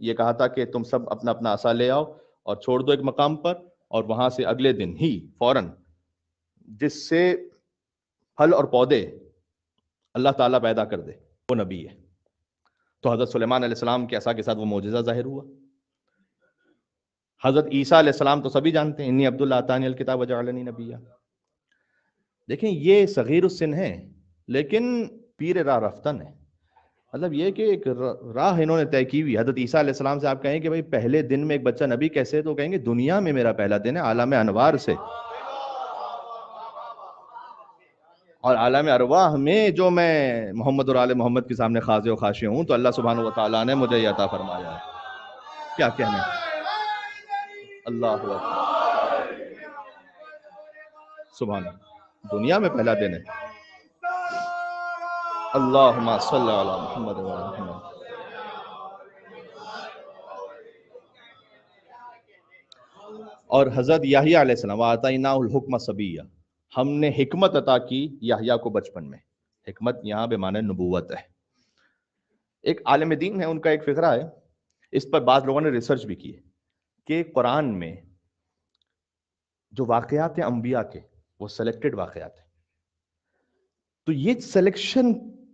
یہ کہا تھا کہ تم سب اپنا اپنا عصا لے آؤ اور چھوڑ دو ایک مقام پر، اور وہاں سے اگلے دن ہی فوراً جس سے پھل اور پودے اللہ تعالیٰ پیدا کر دے وہ نبی ہے۔ تو حضرت سلیمان علیہ السلام کے عصا کے ساتھ وہ معجزہ ظاہر ہوا۔ حضرت عیسیٰ علیہ السلام تو سبھی جانتے ہیں، انی عبداللہ آتانی الکتاب وجعلنی نبیا۔ دیکھیں یہ صغیر السن ہے لیکن پیر راہ رفتن ہے، مطلب یہ کہ ایک راہ انہوں نے طے کی ہوئی۔ حضرت عیسیٰ علیہ السلام سے آپ کہیں کہ بھائی پہلے دن میں ایک بچہ نبی کیسے، تو کہیں گے دنیا میں میرا پہلا دن ہے عالم انوار سے، اور عالم ارواح میں جو میں محمد اور آل محمد کے سامنے خاضع و خاشع ہوں تو اللہ سبحانہ و تعالیٰ نے مجھے یہ عطا فرمایا ہے۔ کیا کہنا ہے؟ اللہ اکبر، سبحان اللہ، دنیا میں پہلا دن ہے۔ اللہم صلی علی محمد و علی محمد۔ اور حضرت یحییٰ علیہ السلام وآتیناہ الحکم صبیہ، ہم نے حکمت عطا کی یحییٰ کو بچپن میں۔ حکمت یہاں بے معنی نبوت ہے۔ ایک عالم دین ہے، ان کا ایک فقرہ ہے، اس پر بعض لوگوں نے ریسرچ بھی کی ہے کہ قرآن میں جو واقعات ہیں انبیاء کے وہ سلیکٹڈ واقعات ہیں، تو یہ سلیکشن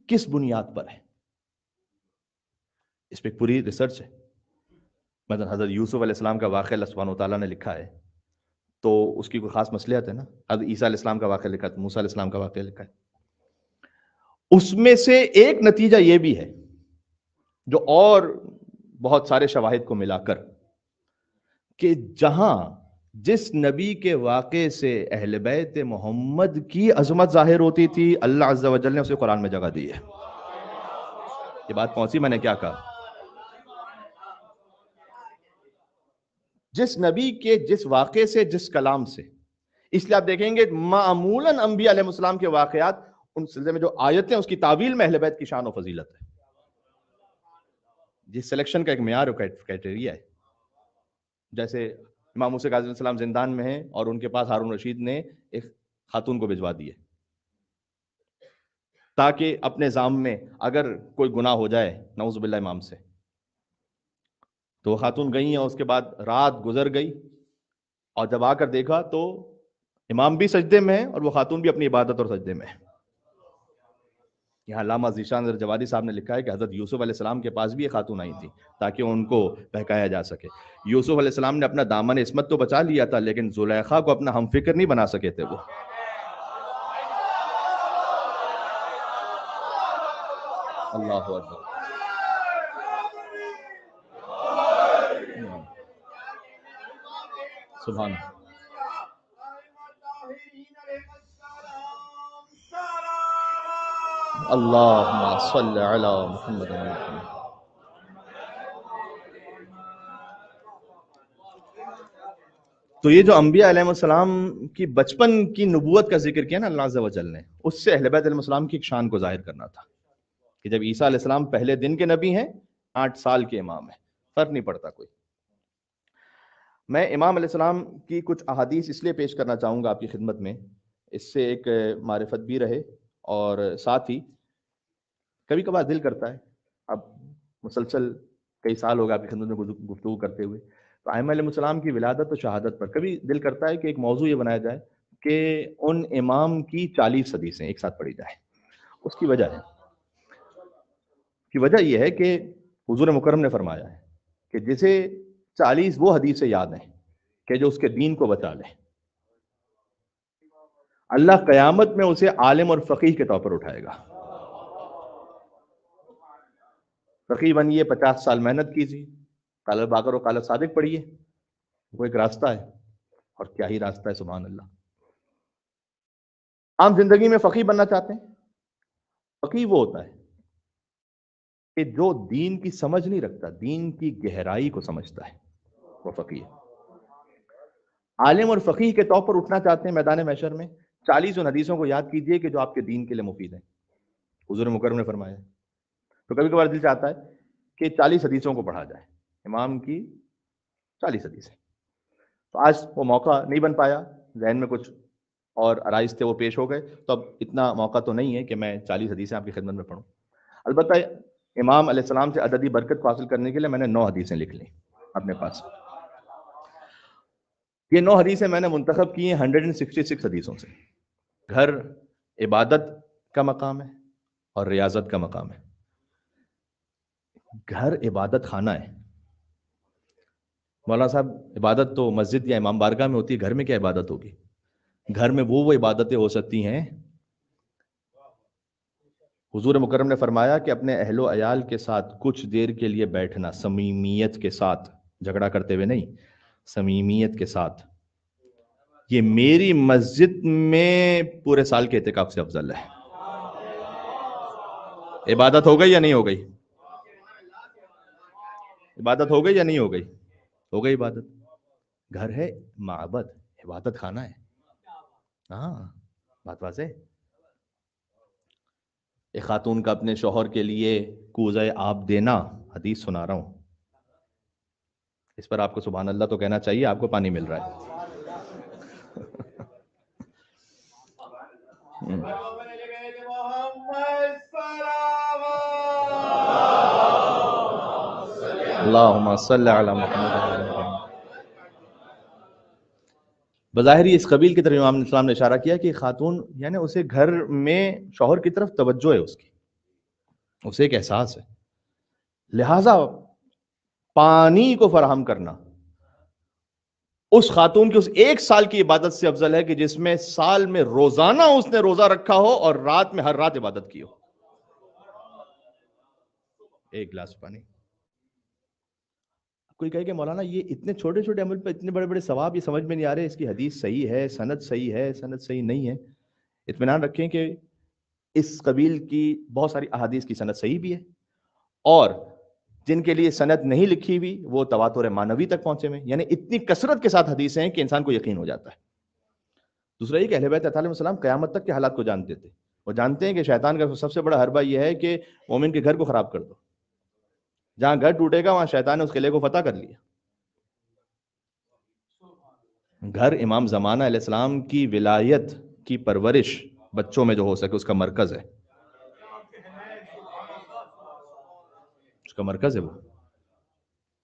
کس بنیاد پر ہے؟ اس پہ پوری ریسرچ ہے۔ مثلا حضرت یوسف علیہ السلام کا واقعہ اللہ سبحانہ وتعالیٰ نے لکھا ہے تو اس کی کوئی خاص مصلحت ہے نا۔ حضرت عیسیٰ علیہ السلام کا واقعہ لکھا ہے، موسیٰ علیہ السلام کا واقعہ لکھا ہے۔ اس میں سے ایک نتیجہ یہ بھی ہے جو اور بہت سارے شواہد کو ملا کر، کہ جہاں جس نبی کے واقعے سے اہل بیت محمد کی عظمت ظاہر ہوتی تھی اللہ عز و جل نے اسے قرآن میں جگہ دی ہے۔ یہ بات پہنچی میں نے کیا کہا؟ جس نبی کے جس واقعے سے، جس کلام سے، اس لیے آپ دیکھیں گے معمولاً انبیاء علیہ السلام کے واقعات ان سلسلے میں جو آیتیں اس کی تعویل میں اہل بیت کی شان و فضیلت ہے۔ جس سلیکشن کا ایک معیار و کرائٹیریا ہے۔ جیسے امام موسیٰ کاظم علیہ السلام زندان میں ہیں اور ان کے پاس ہارون رشید نے ایک خاتون کو بھجوا دی ہے تاکہ اپنے ذام میں اگر کوئی گناہ ہو جائے نعوذ باللہ امام سے، تو وہ خاتون گئی ہیں، اس کے بعد رات گزر گئی اور جب آ کر دیکھا تو امام بھی سجدے میں ہے اور وہ خاتون بھی اپنی عبادت اور سجدے میں ہے۔ یہاں علامہ ذیشان الجوادی صاحب نے لکھا ہے کہ حضرت یوسف علیہ السلام کے پاس بھی یہ خاتون آئی تھی تاکہ ان کو بہکایا جا سکے۔ یوسف علیہ السلام نے اپنا دامن عصمت تو بچا لیا تھا لیکن زلیخا کو اپنا ہم فکر نہیں بنا سکے تھے وہ۔ اللہ اکبر، سبحان اللہم صلی علی محمد و علی محمد۔ تو یہ جو انبیاء علیہ السلام کی بچپن کی نبوت کا ذکر کیا نا اللہ عز و جل نے، اس سے اہل بیت علیہ السلام کی ایک شان کو ظاہر کرنا تھا کہ جب عیسیٰ علیہ السلام پہلے دن کے نبی ہیں، 8 سال کے امام ہیں، فرق نہیں پڑتا کوئی۔ میں امام علیہ السلام کی کچھ احادیث اس لیے پیش کرنا چاہوں گا آپ کی خدمت میں، اس سے ایک معرفت بھی رہے اور ساتھ ہی کبھی کبھار دل کرتا ہے، اب مسلسل کئی سال ہو گئے آپ کی خدمت میں گفتگو کرتے ہوئے، تو ائمہ علیہ السلام کی ولادت و شہادت پر کبھی دل کرتا ہے کہ ایک موضوع یہ بنایا جائے کہ ان امام کی 40 حدیثیں ایک ساتھ پڑھی جائیں۔ اس کی وجہ یہ ہے کہ حضور مکرم نے فرمایا ہے کہ جسے 40 وہ حدیثیں یاد ہیں کہ جو اس کے دین کو بچا لے، اللہ قیامت میں اسے عالم اور فقیہ کے طور پر اٹھائے گا۔ فقیہ بنیے، 50 سال محنت کیجیے، قال الباقر و قال الصادق پڑھیے، وہ ایک راستہ ہے، اور کیا ہی راستہ ہے، سبحان اللہ۔ عام زندگی میں فقیہ بننا چاہتے ہیں، فقیہ وہ ہوتا ہے کہ جو دین کی سمجھ نہیں رکھتا، دین کی گہرائی کو سمجھتا ہے، وہ فقیہ ہے۔ عالم اور فقیہ کے طور پر اٹھنا چاہتے ہیں میدان محشر میں، 40 ان حدیثوں کو یاد کیجئے کہ جو آپ کے دین کے لیے مفید ہیں، حضور مکرم نے فرمایا۔ تو کبھی کبھار دل چاہتا ہے کہ 40 حدیثوں کو پڑھا جائے، امام کی 40 حدیثیں۔ تو آج وہ موقع نہیں بن پایا، ذہن میں کچھ اور عرائض تھے وہ پیش ہو گئے، تو اب اتنا موقع تو نہیں ہے کہ میں 40 حدیثیں آپ کی خدمت میں پڑھوں۔ البتہ امام علیہ السلام سے عددی برکت کو حاصل کرنے کے لیے میں نے 9 حدیثیں لکھ لی اپنے پاس. یہ 9 حدیثیں میں نے منتخب کی ہیں 166 حدیثوں سے. گھر عبادت کا مقام ہے اور ریاضت کا مقام ہے. گھر عبادت خانہ ہے. مولانا صاحب عبادت تو مسجد یا امام بارگاہ میں ہوتی ہے، گھر میں کیا عبادت ہوگی؟ گھر میں وہ عبادتیں ہو سکتی ہیں. حضور مکرم نے فرمایا کہ اپنے اہل و عیال کے ساتھ کچھ دیر کے لیے بیٹھنا صمیمیت کے ساتھ، جھگڑا کرتے ہوئے نہیں، صمیمیت کے ساتھ، یہ میری مسجد میں پورے سال کے اعتکاف سے افضل ہے. عبادت ہو گئی یا نہیں ہو گئی؟ عبادت ہو گئی یا نہیں ہو گئی؟ ہو گئی عبادت. گھر ہے معبد، عبادت خانہ ہے. ہاں بات واضح. ایک خاتون کا اپنے شوہر کے لیے کوزہ آب دینا، حدیث سنا رہا ہوں، اس پر آپ کو سبحان اللہ تو کہنا چاہیے، آپ کو پانی مل رہا ہے. اللہم صلی علی محمد. بظاہر اس قبیل کی طرف امام اسلام نے اشارہ کیا کہ خاتون یعنی اسے گھر میں شوہر کی طرف توجہ ہے، اس کی، اسے ایک احساس ہے. لہذا پانی کو فراہم کرنا اس خاتون کی اس 1 سال کی عبادت سے افضل ہے کہ جس میں سال میں روزانہ اس نے روزہ رکھا ہو اور رات میں ہر رات عبادت کی ہو. 1 گلاس پانی. کوئی کہے کہ مولانا یہ اتنے چھوٹے چھوٹے عمل پہ اتنے بڑے بڑے ثواب، یہ سمجھ میں نہیں آ رہے، اس کی حدیث صحیح ہے، سند صحیح ہے، سند صحیح نہیں ہے. اطمینان رکھیں کہ اس قبیل کی بہت ساری احادیث کی سند صحیح بھی ہے، اور جن کے لیے سند نہیں لکھی ہوئی وہ تواتر معنوی تک پہنچے ہوئے، یعنی اتنی کثرت کے ساتھ حدیثیں ہیں کہ انسان کو یقین ہو جاتا ہے. دوسرا یہ کہ اہل بیت علیہ السلام قیامت تک کے حالات کو جانتے تھے. وہ جانتے ہیں کہ شیطان کا سب سے بڑا حربہ یہ ہے کہ مومن کے گھر کو خراب کر دو. جہاں گھر ٹوٹے گا وہاں شیطان نے اس قلعے کو فتح کر لیا. گھر امام زمانہ علیہ السلام کی ولایت کی پرورش بچوں میں جو ہو سکے اس کا مرکز ہے، اس کا مرکز ہے. وہ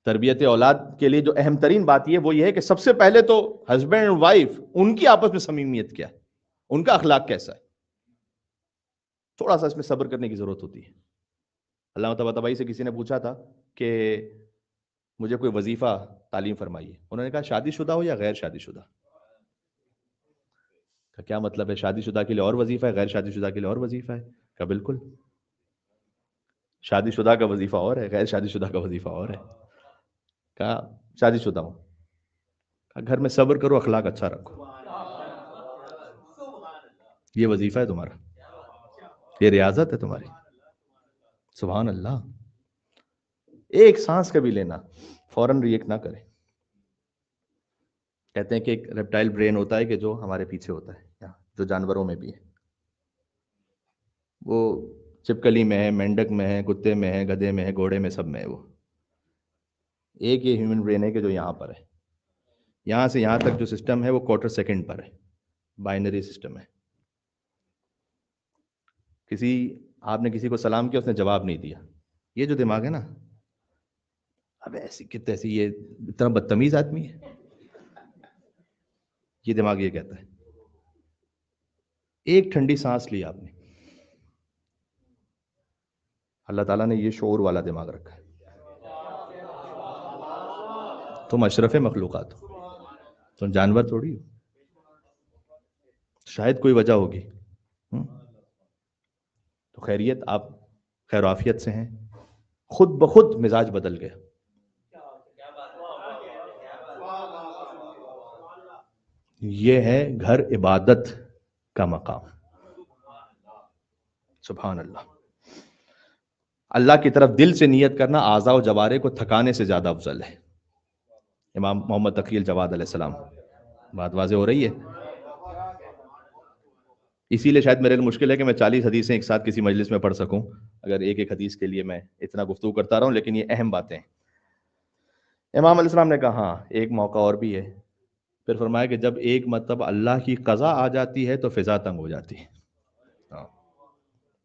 تربیت اولاد کے لیے جو اہم ترین بات وہ یہ ہے کہ سب سے پہلے تو ہسبینڈ اینڈ وائف ان کی آپس میں صمیمیت کیا ہے، ان کا اخلاق کیسا ہے. تھوڑا سا اس میں صبر کرنے کی ضرورت ہوتی ہے. علامہ طباطبائی سے کسی نے پوچھا تھا کہ مجھے کوئی وظیفہ تعلیم فرمائیے. انہوں نے کہا شادی شدہ ہو یا غیر شادی شدہ. کیا مطلب ہے؟ شادی شدہ کے لیے اور وظیفہ ہے، غیر شادی شدہ کے لیے اور وظیفہ ہے. کہا بالکل، شادی شدہ کا وظیفہ اور ہے، غیر شادی شدہ کا وظیفہ اور ہے. کہا شادی شدہ ہوں. کہا گھر میں صبر کرو، اخلاق اچھا رکھو، یہ وظیفہ ہے تمہارا، یہ ریاضت ہے تمہاری. سبحان اللہ. ایک سانس کبھی لینا فوراً ریئیکٹ نہ کرے. کہتے ہیں کہ ایک ریپٹائل برین ہوتا ہے کہ جو ہمارے پیچھے ہوتا ہے، جو جانوروں میں بھی ہے. وہ چپکلی میں ہے، مینڈک میں ہے، کتے میں ہے، گدھے میں ہے، گھوڑے میں، سب میں ہے. وہ ایک یہ ہیومن برین ہے کہ جو یہاں پر ہے. یہاں سے یہاں تک جو سسٹم ہے وہ کوارٹر سیکنڈ پر ہے، بائنری سسٹم ہے. آپ نے کسی کو سلام کیا، اس نے جواب نہیں دیا، یہ جو دماغ ہے نا، اب ایسی کہ تیسی، یہ اتنا بدتمیز آدمی ہے، یہ دماغ یہ کہتا ہے. ایک ٹھنڈی سانس لی آپ نے، اللہ تعالیٰ نے یہ شعور والا دماغ رکھا ہے. تم اشرف مخلوقات ہو، تم جانور تھوڑی ہو. شاید کوئی وجہ ہوگی. تو خیریت، آپ خیر و عافیت سے ہیں، خود بخود مزاج بدل گیا. یہ ہے گھر عبادت کا مقام. سبحان اللہ. اللہ کی طرف دل سے نیت کرنا اعضاء و جوارح کو تھکانے سے زیادہ افضل ہے. امام محمد تقی الجواد علیہ السلام. بات واضح ہو رہی ہے. اسی لیے شاید میرے لیے مشکل ہے کہ میں 40 حدیثیں ایک ساتھ کسی مجلس میں پڑھ سکوں، اگر ایک ایک حدیث کے لیے میں اتنا گفتگو کرتا رہا ہوں، لیکن یہ اہم باتیں ہیں. امام علیہ السلام نے کہا ہاں ایک موقع اور بھی ہے. پھر فرمایا کہ جب ایک مرتبہ اللہ کی قضا آ جاتی ہے تو فضا تنگ ہو جاتی ہے،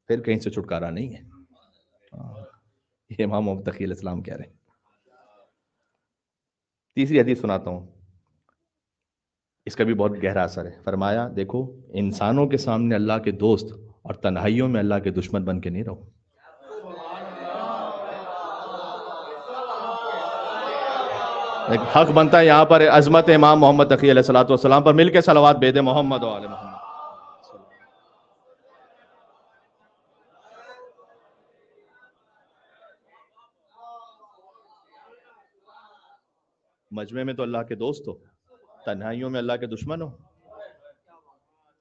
پھر کہیں سے چھٹکارا نہیں ہے. یہ امام محمد تقی علیہ السلام کہہ رہے ہیں۔ تیسری حدیث سناتا ہوں، اس کا بھی بہت گہرا اثر ہے۔ فرمایا دیکھو انسانوں کے سامنے اللہ کے دوست اور تنہائیوں میں اللہ کے دشمن بن کے نہیں رہو۔ ایک حق بنتا ہے یہاں پر عظمت امام محمد تقی علیہ الصلوۃ والسلام پر مل کے صلوات بھیجے محمد و آل محمد۔ مجمع میں تو اللہ کے دوست ہو، تنہائیوں میں اللہ کے دشمن ہو،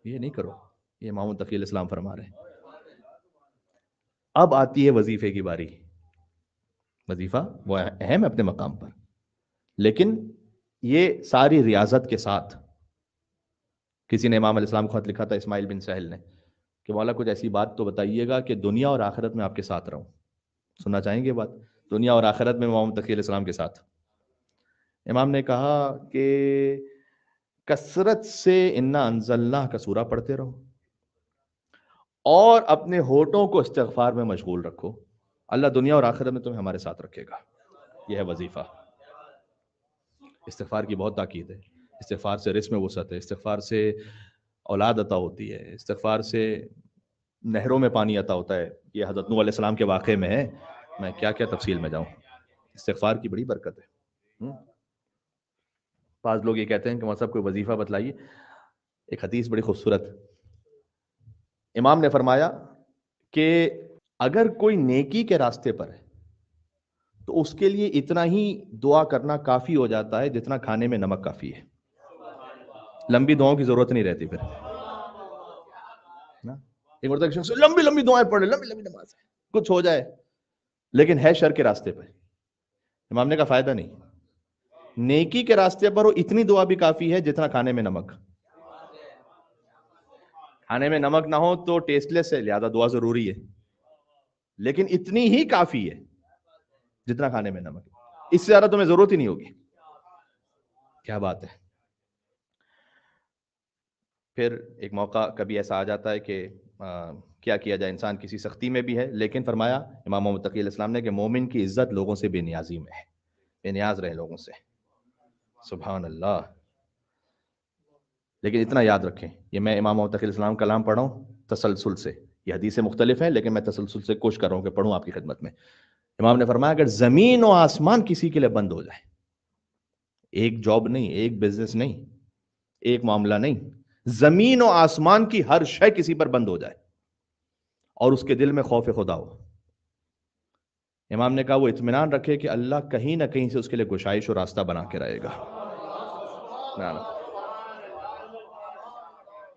یہ نہیں کرو۔ یہ امام تقی علیہ السلام فرما رہے ہیں۔ اب آتی ہے وظیفے کی باری۔ وظیفہ وہ اہم ہے اپنے مقام پر، لیکن یہ ساری ریاضت کے ساتھ۔ کسی نے امام علیہ السلام کو خط لکھا تھا، اسماعیل بن سہل نے، کہ مولا کچھ ایسی بات تو بتائیے گا کہ دنیا اور آخرت میں آپ کے ساتھ رہوں۔ سننا چاہیں گے بات؟ دنیا اور آخرت میں امام تقی علیہ السلام کے ساتھ۔ امام نے کہا کہ کثرت سے انا انزلنا کا سورہ پڑھتے رہو اور اپنے ہونٹوں کو استغفار میں مشغول رکھو، اللہ دنیا اور آخرت میں تمہیں ہمارے ساتھ رکھے گا۔ یہ ہے وظیفہ۔ استغفار کی بہت تاکید ہے۔ استغفار سے رزق میں وسعت ہے، استغفار سے اولاد عطا ہوتی ہے، استغفار سے نہروں میں پانی عطا ہوتا ہے۔ یہ حضرت نوح علیہ السلام کے واقعے میں ہے، میں کیا کیا تفصیل میں جاؤں۔ استغفار کی بڑی برکت ہے۔ بعض لوگ یہ کہتے ہیں کہ مطلب کوئی وظیفہ بتلائیے۔ ایک حدیث بڑی خوبصورت، امام نے فرمایا کہ اگر کوئی نیکی کے راستے پر ہے تو اس کے لیے اتنا ہی دعا کرنا کافی ہو جاتا ہے جتنا کھانے میں نمک کافی ہے۔ لمبی دعاؤں کی ضرورت نہیں رہتی پھر۔ ایک مرتبہ شخص لمبی لمبی دعائیں پڑھ لے، لمبی لمبی نماز ہے، کچھ ہو جائے لیکن ہے شر کے راستے پہ، امام نے کا فائدہ نہیں۔ نیکی کے راستے پر ہو اتنی دعا بھی کافی ہے جتنا کھانے میں نمک۔ کھانے میں نمک نہ ہو تو ٹیسٹ لیس ہے، لہذا دعا ضروری ہے، لیکن اتنی ہی کافی ہے جتنا کھانے میں نمک۔ اس سے زیادہ تمہیں ضرورت ہی نہیں ہوگی۔ کیا بات ہے۔ پھر ایک موقع کبھی ایسا آ جاتا ہے کہ کیا کیا جائے، انسان کسی سختی میں بھی ہے، لیکن فرمایا امام محمد تقی علیہ السلام نے کہ مومن کی عزت لوگوں سے بے نیازی میں ہے، بے نیاز رہے لوگوں سے۔ سبحان اللہ۔ لیکن اتنا یاد رکھیں، یہ میں امام محمد تقی علیہ السلام کا کلام پڑھا ہوں تسلسل سے، یہ حدیثیں مختلف ہیں لیکن میں تسلسل سے کوشش کر رہا ہوں کہ پڑھوں آپ کی خدمت میں۔ امام نے فرمایا اگر زمین و آسمان کسی کے لیے بند ہو جائے، ایک جاب نہیں، ایک بزنس نہیں، ایک معاملہ نہیں، زمین و آسمان کی ہر شے کسی پر بند ہو جائے اور اس کے دل میں خوف خدا ہو، امام نے کہا وہ اطمینان رکھے کہ اللہ کہیں نہ کہیں سے اس کے لیے گشائش اور راستہ بنا کے رہے گا۔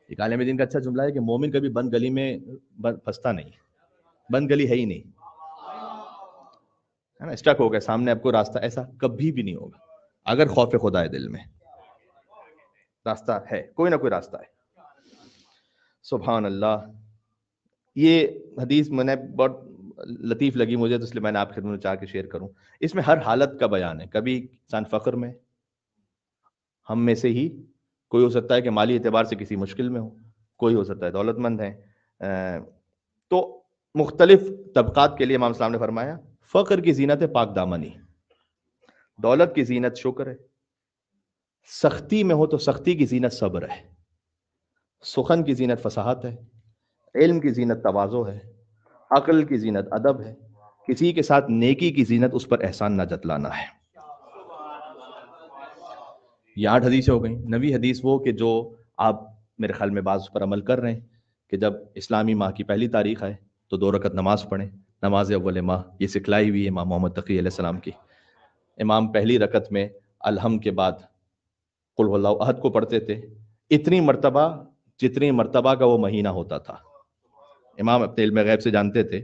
ایک عالم دین کا اچھا جملہ ہے کہ مومن کبھی بند گلی میں پھنستا نہیں، بند گلی ہے ہی نہیں، ہے نا، اسٹک ہو گیا سامنے آپ کو راستہ، ایسا کبھی بھی نہیں ہوگا اگر خوف خدا ہے دل میں۔ راستہ ہے، کوئی نہ کوئی راستہ ہے۔ سبحان اللہ۔ یہ حدیث میں نے بہت لطیف لگی مجھے، تو اس لیے میں نے آپ کی خدمت میں چاہ کے شیئر کروں۔ اس میں ہر حالت کا بیان ہے، کبھی انسان فقر میں، ہم میں سے ہی کوئی ہو سکتا ہے کہ مالی اعتبار سے کسی مشکل میں ہو، کوئی ہو سکتا ہے دولت مند ہے، تو مختلف طبقات کے لیے امام اسلام نے فرمایا فقر کی زینت ہے پاک دامنی، دولت کی زینت شکر ہے، سختی میں ہو تو سختی کی زینت صبر ہے، سخن کی زینت فصاحت ہے، علم کی زینت تواضع ہے، عقل کی زینت ادب ہے، کسی کے ساتھ نیکی کی زینت اس پر احسان نہ جتلانا ہے۔ یہ 8 حدیثیں ہو گئیں۔ 9ویں حدیث وہ کہ جو آپ میرے خیال میں بعض پر عمل کر رہے ہیں کہ جب اسلامی ماہ کی پہلی تاریخ ہے تو 2 رکعت نماز پڑھیں، نماز اول ماہ، یہ سکھلائی ہوئی ہے امام محمد تقی علیہ السلام کی۔ امام پہلی رکعت میں الحمد کے بعد قل هو اللہ احد کو پڑھتے تھے اتنی مرتبہ جتنی مرتبہ کا وہ مہینہ ہوتا تھا۔ امام اپنے علم غیب سے جانتے تھے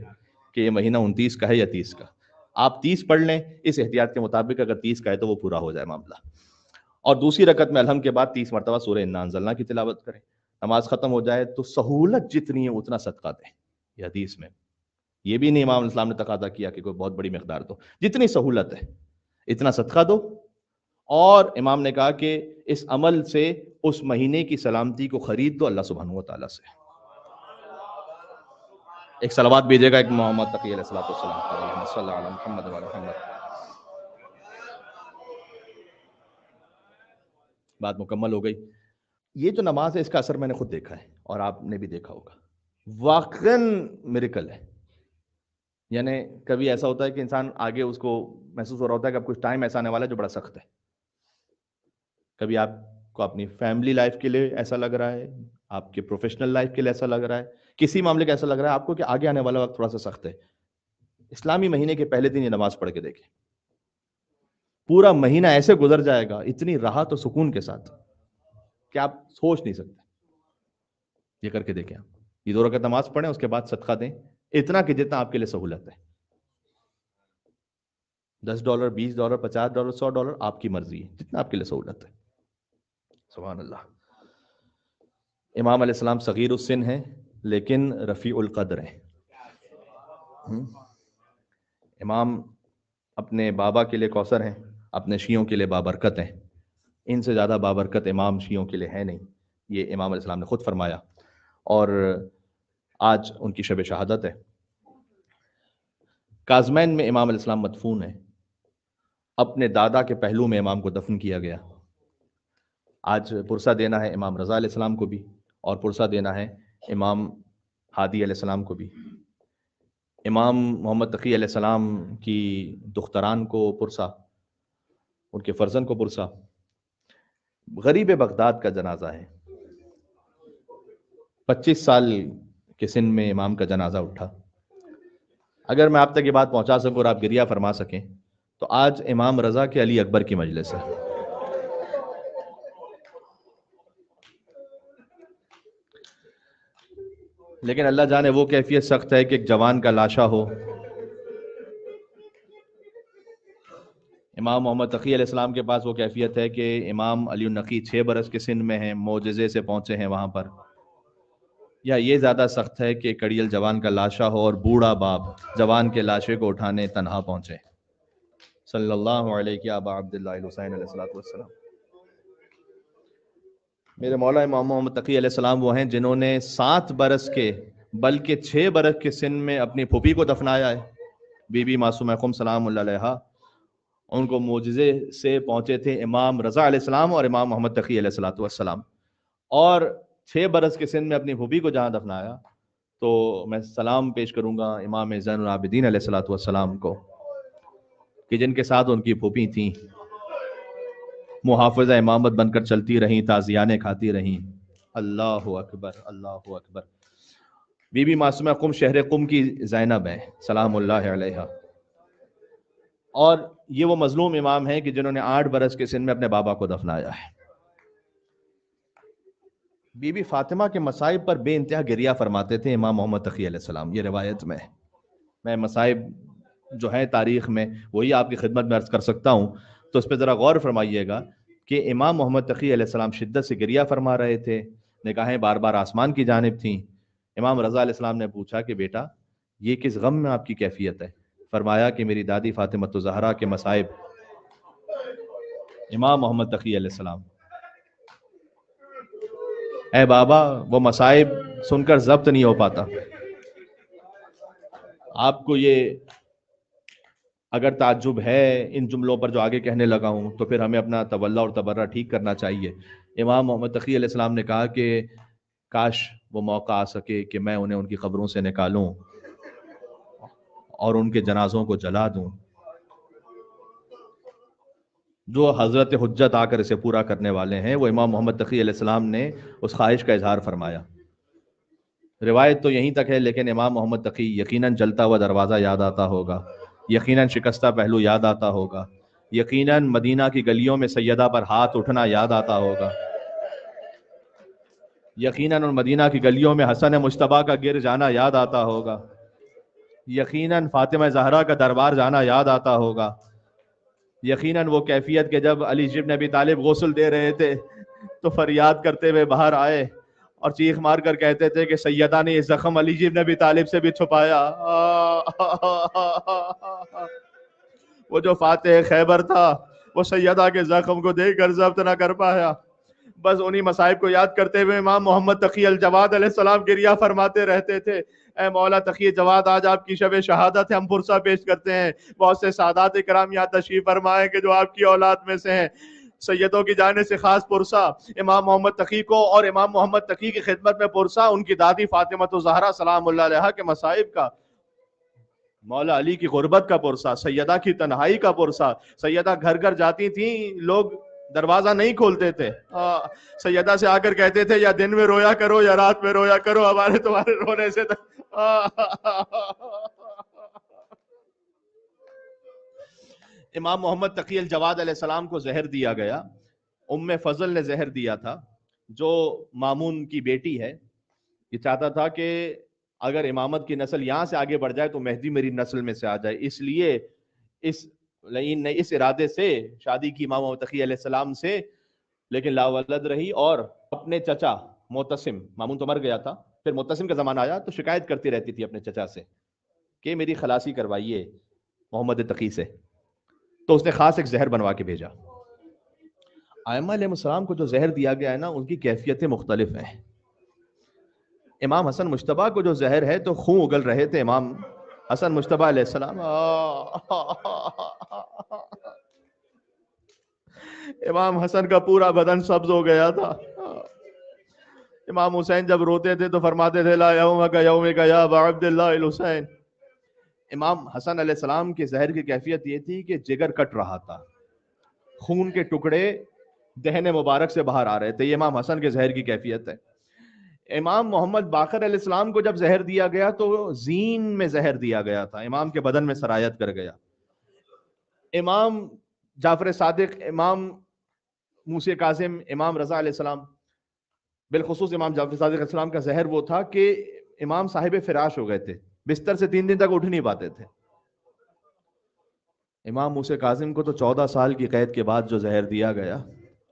کہ یہ مہینہ 29 کا ہے یا 30 کا، آپ 30 پڑھ لیں اس احتیاط کے مطابق، اگر 30 کا ہے تو وہ پورا ہو جائے معاملہ، اور دوسری رکعت میں الحمد کے بعد 30 مرتبہ سورہ انا انزلنا کی تلاوت کریں۔ نماز ختم ہو جائے تو سہولت جتنی ہے اتنا صدقہ دیں۔ یہ حدیث میں یہ بھی نہیں امام اسلام نے تقاضا کیا کہ کوئی بہت بڑی مقدار دو، جتنی سہولت ہے اتنا صدقہ دو، اور امام نے کہا کہ اس عمل سے اس مہینے کی سلامتی کو خرید دو اللہ سبحانہ و تعالیٰ سے۔ ایک صلوات بھیجے گا ایک محمد تقی علیہ الصلوۃ والسلام پر، اللہم صلی علی محمد و علی محمد۔ بات مکمل ہو گئی۔ یہ جو نماز ہے اس کا اثر میں نے خود دیکھا ہے اور آپ نے بھی دیکھا ہوگا، واقعاً میریکل ہے۔ یعنی کبھی ایسا ہوتا ہے کہ انسان آگے اس کو محسوس ہو رہا ہوتا ہے کہ اب کچھ ٹائم ایسا آنے والا ہے جو بڑا سخت ہے۔ کبھی آپ کو اپنی فیملی لائف کے لیے ایسا لگ رہا ہے، آپ کے پروفیشنل لائف کے لیے ایسا لگ رہا ہے، کسی معاملے کا ایسا لگ رہا ہے آپ کو کہ آگے آنے والا وقت تھوڑا سا سخت ہے۔ اسلامی مہینے کے پہلے دن یہ نماز پڑھ کے دیکھیں، پورا مہینہ ایسے گزر جائے گا اتنی راحت و سکون کے ساتھ کہ آپ سوچ نہیں سکتے۔ یہ کر کے دیکھیں، آپ یہ 2 رکعت نماز پڑھیں، اس کے بعد صدقہ دیں اتنا کہ جتنا آپ کے لیے سہولت ہے۔ $10 $20 $50 $100 آپ کی مرضی ہے، جتنا آپ کے لیے سہولت ہے۔ سبحان اللہ۔ امام علیہ السلام صغیر السن ہیں لیکن رفیع القدر ہیں۔ امام اپنے بابا کے لیے کوثر ہیں، اپنے شیعوں کے لیے بابرکت ہیں۔ ان سے زیادہ بابرکت امام شیعوں کے لیے ہے نہیں، یہ امام علیہ السلام نے خود فرمایا، اور آج ان کی شب شہادت ہے۔ کاظمین میں امام علیہ السلام مدفون ہیں، اپنے دادا کے پہلو میں امام کو دفن کیا گیا۔ آج پرسہ دینا ہے امام رضا علیہ السلام کو بھی، اور پرسہ دینا ہے امام ہادی علیہ السلام کو بھی۔ امام محمد تقی علیہ السلام کی دختران کو پرسہ، ان کے فرزند کو پرسہ۔ غریب بغداد کا جنازہ ہے، 25 سال کے سن میں امام کا جنازہ اٹھا۔ اگر میں آپ تک یہ بات پہنچا سکوں اور آپ گریہ فرما سکیں تو آج امام رضا کے علی اکبر کی مجلس ہے۔ لیکن اللہ جانے وہ کیفیت سخت ہے کہ ایک جوان کا لاشا ہو۔ امام محمد تقی علیہ السلام کے پاس وہ کیفیت ہے کہ امام علی النقی 6 برس کے سن میں ہیں، معجزے سے پہنچے ہیں وہاں پر، یا یہ زیادہ سخت ہے کہ کڑیل جوان کا لاشا ہو اور بوڑھا باپ جوان کے لاشے کو اٹھانے تنہا پہنچے۔ صلی اللہ علیہ ابا عبداللہ الحسین علیہ الصلوۃ والسلام۔ میرے مولا امام محمد تقی علیہ السلام وہ ہیں جنہوں نے 7 برس کے بلکہ 6 برس کے سن میں اپنی پھوپھی کو دفنایا ہے، بی بی معصومہ خم سلام اللہ علیہا۔ ان کو معجزے سے پہنچے تھے امام رضا علیہ السلام اور امام محمد تقی علیہ الصلوۃ والسلام، اور 6 برس کے سن میں اپنی پھوپھی کو جہاں دفنایا، تو میں سلام پیش کروں گا امام زین العابدین علیہ الصلوۃ والسلام کو کہ جن کے ساتھ ان کی پھوپھی تھیں، محافظہ امامت بن کر چلتی رہیں، تازیانے کھاتی رہیں۔ اللہ اکبر، اللہ اکبر۔ بی بی معصومہ قم شہر قم کی زینب ہیں سلام اللہ علیہا، اور یہ وہ مظلوم امام ہیں کہ جنہوں نے 8 برس کے سن میں اپنے بابا کو دفنایا ہے۔ بی بی فاطمہ کے مصائب پر بے انتہا گریہ فرماتے تھے امام محمد تقی علیہ السلام، یہ روایت میں مصائب جو ہیں تاریخ میں وہی آپ کی خدمت میں عرض کر سکتا ہوں، تو اس پہ ذرا غور فرمائیے گا کہ امام محمد تقی علیہ السلام شدت سے گریہ فرما رہے تھے، نگاہیں بار بار آسمان کی جانب تھیں۔ امام رضا علیہ السلام نے پوچھا کہ بیٹا یہ کس غم میں آپ کی کیفیت ہے؟ فرمایا کہ میری دادی فاطمہ الزہرا کے مصائب۔ امام محمد تقی علیہ السلام، اے بابا وہ مصائب سن کر ضبط نہیں ہو پاتا۔ آپ کو یہ اگر تعجب ہے ان جملوں پر جو آگے کہنے لگا ہوں تو پھر ہمیں اپنا تولا اور تبرہ ٹھیک کرنا چاہیے۔ امام محمد تقی علیہ السلام نے کہا کہ کاش وہ موقع آ سکے کہ میں انہیں ان کی قبروں سے نکالوں اور ان کے جنازوں کو جلا دوں۔ جو حضرت حجت آ کر اسے پورا کرنے والے ہیں وہ امام محمد تقی علیہ السلام نے اس خواہش کا اظہار فرمایا۔ روایت تو یہیں تک ہے، لیکن امام محمد تقی یقیناً جلتا ہوا دروازہ یاد آتا ہوگا، یقیناً شکستہ پہلو یاد آتا ہوگا، یقیناً مدینہ کی گلیوں میں سیدہ پر ہاتھ اٹھنا یاد آتا ہوگا، یقیناً ان مدینہ کی گلیوں میں حسن مجتبیٰ کا گر جانا یاد آتا ہوگا، یقیناً فاطمہ زہرا کا دربار جانا یاد آتا ہوگا، یقیناً وہ کیفیت کہ جب علی بن ابی طالب غسل دے رہے تھے تو فریاد کرتے ہوئے باہر آئے اور چیخ مار کر کہتے تھے کہ سیدہ نے یہ زخم علی بن ابی طالب سے بھی چھپایا۔ وہ جو فاتح خیبر تھا وہ سیدہ کے زخم کو دیکھ کر ضبط نہ کر پایا، بس انہی مصائب کو یاد کرتے ہوئے امام محمد تقی الجواد علیہ السلام گریہ فرماتے رہتے تھے، اے مولا تقی جواد، آج آپ کی شب شہادت ہے، ہم پرسہ پیش کرتے ہیں، بہت سے سادات کرام یہاں تشریف فرمائے کہ جو آپ کی اولاد میں سے ہیں، سیدوں کی جانب سے خاص پرسہ امام محمد تقی کو، اور امام محمد تقی کی خدمت میں پرسہ ان کی دادی فاطمہ الزہرا سلام اللہ علیہا کے مصائب کا، مولا علی کی غربت کا پرسہ، سیدہ کی تنہائی کا پرسہ. سیدہ گھر گھر جاتی تھیں، لوگ دروازہ نہیں کھولتے تھے، سیدہ سے آ کر کہتے تھے یا دن میں رویا کرو یا رات میں رویا کرو، ہمارے تمہارے رونے سے امام محمد تقی الجواد علیہ السلام کو زہر دیا گیا. ام فضل نے زہر دیا تھا، جو مامون کی بیٹی ہے. یہ چاہتا تھا کہ اگر امامت کی نسل یہاں سے آگے بڑھ جائے تو مہدی میری نسل میں سے آ جائے، اس لیے اس لعین نے اس ارادے سے شادی کی امام محمد تقی علیہ السلام سے، لیکن لا ولد رہی، اور اپنے چچا معتصم، مامون تو مر گیا تھا، پھر معتصم کا زمانہ آیا تو شکایت کرتی رہتی تھی اپنے چچا سے کہ میری خلاصی کروائیے محمد تقی سے. تو اس نے خاص ایک زہر بنوا کے بھیجا. ائمہ علیہ السلام کو جو زہر دیا گیا ہے نا، ان کی کیفیتیں مختلف ہیں. امام حسن مجتبیٰ کو جو زہر ہے تو خون اگل رہے تھے امام حسن مجتبیٰ علیہ السلام. امام حسن کا پورا بدن سبز ہو گیا تھا. امام حسین جب روتے تھے تو فرماتے تھے لا یومک یومک یا ابا عبداللہ الحسین. امام حسن علیہ السلام کے زہر کی کیفیت یہ تھی کہ جگر کٹ رہا تھا، خون کے ٹکڑے دہن مبارک سے باہر آ رہے تھے. یہ امام حسن کے زہر کی کیفیت ہے. امام محمد باقر علیہ السلام کو جب زہر دیا گیا تو زین میں زہر دیا گیا تھا، امام کے بدن میں سرایت کر گیا. امام جعفر صادق، امام موسی کاظم، امام رضا علیہ السلام، بالخصوص امام جعفر صادق علیہ السلام کا زہر وہ تھا کہ امام صاحب فراش ہو گئے تھے، بستر سے 3 دن تک اٹھ نہیں پاتے تھے. امام موسی کاظم کو تو 14 سال کی قید کے بعد جو زہر دیا گیا،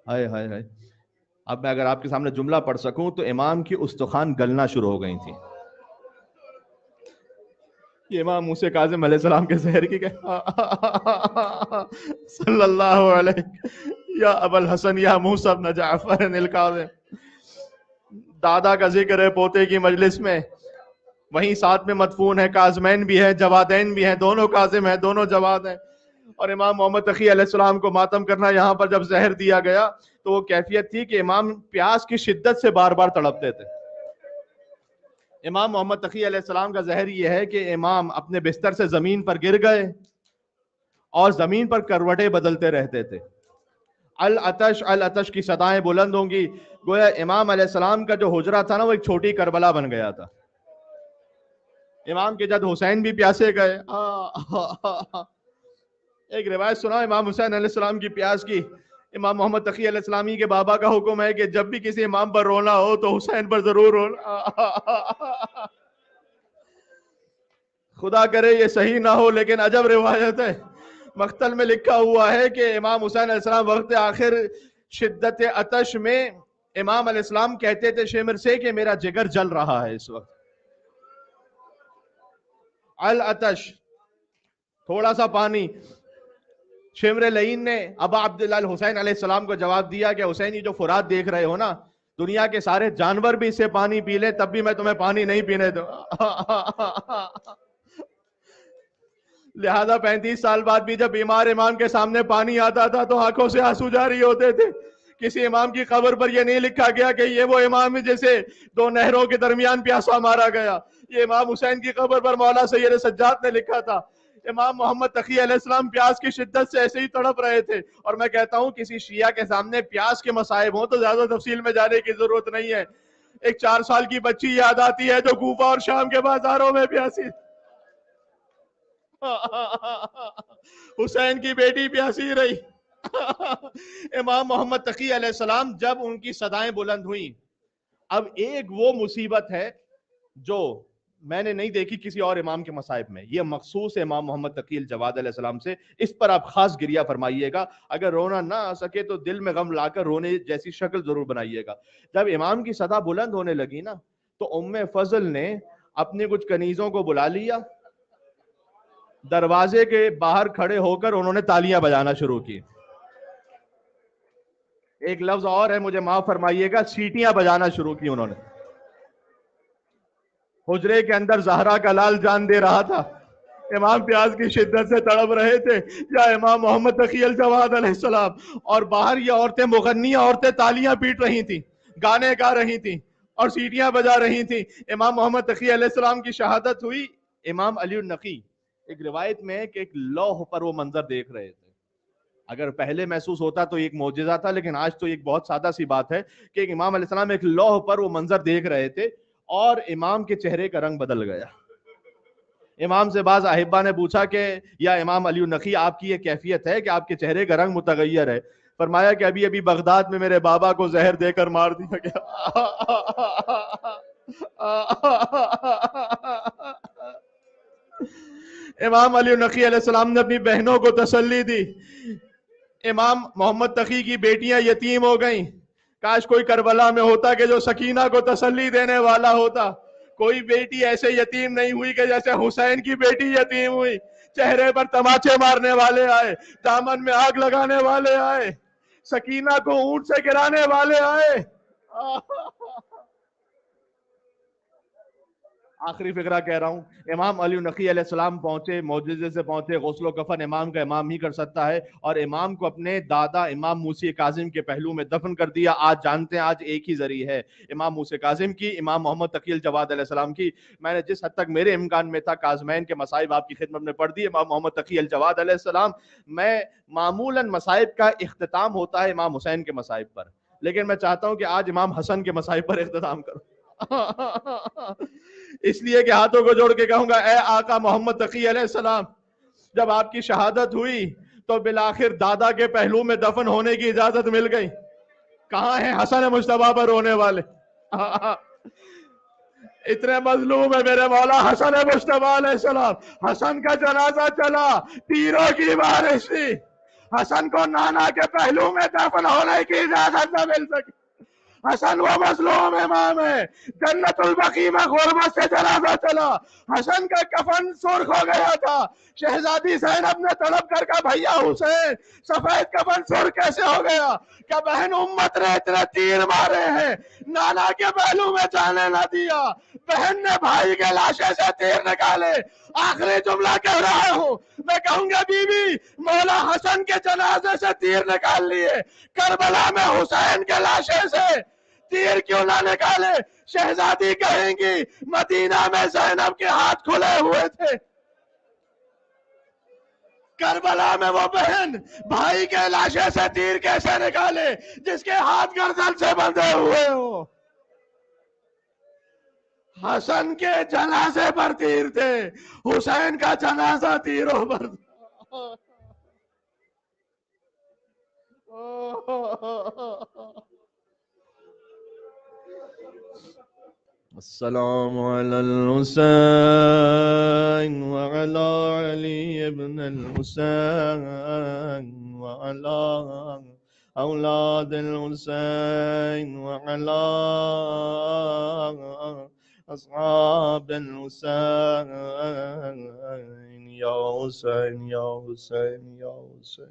ہائے ہائے ہائے. اب میں اگر آپ کے سامنے جملہ پڑھ سکوں تو امام کی استخوان گلنا شروع ہو گئی تھی. یہ امام موسی کاظم علیہ السلام کے زہر کی صلی اللہ علیہ یا ابا الحسن یا موسیٰ بن جعفر الکاظم. دادا کا ذکر ہے پوتے کی مجلس میں، وہیں ساتھ میں مدفون ہے کاظمین بھی ہے، جوادین بھی ہیں، دونوں کاظم ہیں، دونوں جواد ہیں. اور امام محمد تقی علیہ السلام کو ماتم کرنا، یہاں پر جب زہر دیا گیا تو وہ کیفیت تھی کہ امام پیاس کی شدت سے بار بار تڑپتے تھے. امام محمد تقی علیہ السلام کا زہر یہ ہے کہ امام اپنے بستر سے زمین پر گر گئے اور زمین پر کروٹیں بدلتے رہتے تھے. العطش العطش کی صدائیں بلند ہوں گی، گویا امام علیہ السلام کا جو حجرہ تھا نا وہ ایک چھوٹی کربلا بن گیا تھا. امام کے جد حسین بھی پیاسے گئے. ایک روایت سنا امام حسین علیہ السلام کی پیاس کی. امام محمد تقی علیہ السلامی کے بابا کا حکم ہے کہ جب بھی کسی امام پر رونا ہو تو حسین پر ضرور رونا. خدا کرے یہ صحیح نہ ہو، لیکن عجب روایت ہے. مقتل میں لکھا ہوا ہے کہ امام حسین علیہ السلام وقت آخر شدت عطش میں امام علیہ السلام کہتے تھے شمر سے کہ میرا جگر جل رہا ہے اس وقت. العطش، تھوڑا سا پانی. شمر لعین نے ابا عبداللہ الحسین علیہ السلام کو جواب دیا کہ حسین، یہ جو فرات دیکھ رہے ہو نا، دنیا کے سارے جانور بھی اس سے پانی پی لیں تب بھی میں تمہیں پانی نہیں پینے دوں. لہذا 35 سال بعد بھی جب بیمار امام کے سامنے پانی آتا تھا تو آنکھوں سے آنسو جاری ہوتے تھے. کسی امام کی قبر پر یہ نہیں لکھا گیا کہ یہ وہ امام ہے جیسے 2 نہروں کے درمیان پیاسا مارا گیا. یہ امام حسین کی قبر پر مولا سید سجاد نے لکھا تھا امام محمد تقی علیہ السلام پیاس کی شدت سے ایسے ہی تڑپ رہے تھے. اور میں کہتا ہوں کسی شیعہ کے سامنے پیاس کے مصائب ہوں تو زیادہ تفصیل میں جانے کی ضرورت نہیں ہے. ایک 4 سال کی بچی یاد آتی ہے جو کوفہ اور شام کے بازاروں میں پیاسی. حسین کی بیٹی پیاسی رہی. امام محمد تقی علیہ السلام جب ان کی صدائیں بلند ہوئیں، اب ایک وہ مصیبت ہے جو میں نے نہیں دیکھی کسی اور امام کے مصائب میں، یہ مخصوص امام محمد تقی الجواد علیہ السلام سے. اس پر آپ خاص گریہ فرمائیے گا. اگر رونا نہ آ سکے تو دل میں غم لا کر رونے جیسی شکل ضرور بنائیے گا. جب امام کی صدا بلند ہونے لگی نا تو ام فضل نے اپنی کچھ کنیزوں کو بلا لیا، دروازے کے باہر کھڑے ہو کر انہوں نے تالیاں بجانا شروع کی. ایک لفظ اور ہے، مجھے معاف فرمائیے گا، سیٹیاں بجانا شروع کی انہوں نے. حجرے کے اندر زہرا کا لال جان دے رہا تھا، امام پیاز کی شدت سے تڑپ رہے تھے، یا امام محمد تقی الجواد علیہ السلام. اور باہر یہ عورتیں، مغنیہ عورتیں تالیاں پیٹ رہی تھیں، گانے گا رہی تھیں اور سیٹیاں بجا رہی تھیں. امام محمد تقی علیہ السلام کی شہادت ہوئی. امام علی النقی، ایک روایت میں کہ ایک لوح پر وہ منظر دیکھ رہے تھے. اگر پہلے محسوس ہوتا تو ایک معجزہ تھا، لیکن آج تو ایک بہت سادہ سی بات ہے کہ ایک امام علیہ السلام ایک لوح پر وہ منظر دیکھ رہے تھے اور امام کے چہرے کا رنگ بدل گیا. امام سے بعض احبا نے پوچھا کہ یا امام علی النقی، آپ کی یہ کیفیت ہے کہ آپ کے چہرے کا رنگ متغیر ہے؟ فرمایا کہ ابھی ابھی بغداد میں میرے بابا کو زہر دے کر مار دیا گیا. امام علی النقی علیہ السلام نے اپنی بہنوں کو تسلی دی. امام محمد تقی کی بیٹیاں یتیم ہو گئیں. کاش کوئی کربلا میں ہوتا کہ جو سکینہ کو تسلی دینے والا ہوتا. کوئی بیٹی ایسے یتیم نہیں ہوئی کہ جیسے حسین کی بیٹی یتیم ہوئی. چہرے پر تماچے مارنے والے آئے، دامن میں آگ لگانے والے آئے، سکینہ کو اونٹ سے گرانے والے آئے. آخری فقرہ کہہ رہا ہوں. امام علی النقی علیہ السلام پہنچے، معجزے سے پہنچے. غسل و کفن امام کا امام ہی کر سکتا ہے، اور امام کو اپنے دادا امام موسی کاظم کے پہلو میں دفن کر دیا. آج جانتے ہیں، آج ایک ہی ذریعہ ہے، امام موسی کاظم کی، امام محمد تقی الجواد علیہ السلام کی. میں نے جس حد تک میرے امکان میں تھا کاظمین کے مصائب آپ کی خدمت میں پڑھ دی. امام محمد تقی الجواد علیہ السلام. میں معمولاً مصائب کا اختتام ہوتا ہے امام حسین کے مصائب پر، لیکن میں چاہتا ہوں کہ آج امام حسن کے مصائب پر اختتام کروں. اس لیے کہ ہاتھوں کو جوڑ کے کہوں گا، اے آقا محمد تقی علیہ السلام، جب آپ کی شہادت ہوئی تو بالآخر دادا کے پہلو میں دفن ہونے کی اجازت مل گئی. کہاں ہیں حسن مجتبیٰ پر رونے والے؟ اتنے مظلوم ہے میرے مولا حسن مجتبیٰ علیہ السلام. حسن کا جنازہ چلا، تیروں کی بارش تھی، حسن کو نانا کے پہلو میں دفن ہونے کی اجازت نہ مل سکی. حسن وہ مظلوم امام ہے، جنت البقیع میں غربت سے جنازہ چلا. حسن کا کفن سرخ ہو گیا تھا. شہزادی زینب نے طلب کر کہا، بھیا حسین سفید کفن سرخ کیسے ہو گیا؟ کہ بہن امت نے اتنے تیر مارے ہیں، نانا کے پہلو میں جانے نہ دیا. بہن نے بھائی کے لاشے سے تیر نکالے. آخری جملہ کہہ رہا ہوں، میں کہوں گا بی بی مولا حسن کے جنازے سے تیر نکال لیے، کربلا میں حسین کے لاشے سے تیر کیوں نہ نکالے؟ شہزادی کہیں گی مدینہ میں زینب کے ہاتھ کھلے ہوئے تھے، کربلا میں وہ بہن بھائی کے لاشے سے تیر کیسے نکالے جس کے ہاتھ گردن سے بندھے ہوئے ہو؟ حسن کے جنازے پر تیر تھے، حسین کا جنازہ تیروں پر تھا. السلام علی الحسین وعلی علی ابن الحسین وعلی اولاد الحسین وعلی اصحاب الحسین. یا حسین یا حسین یا حسین.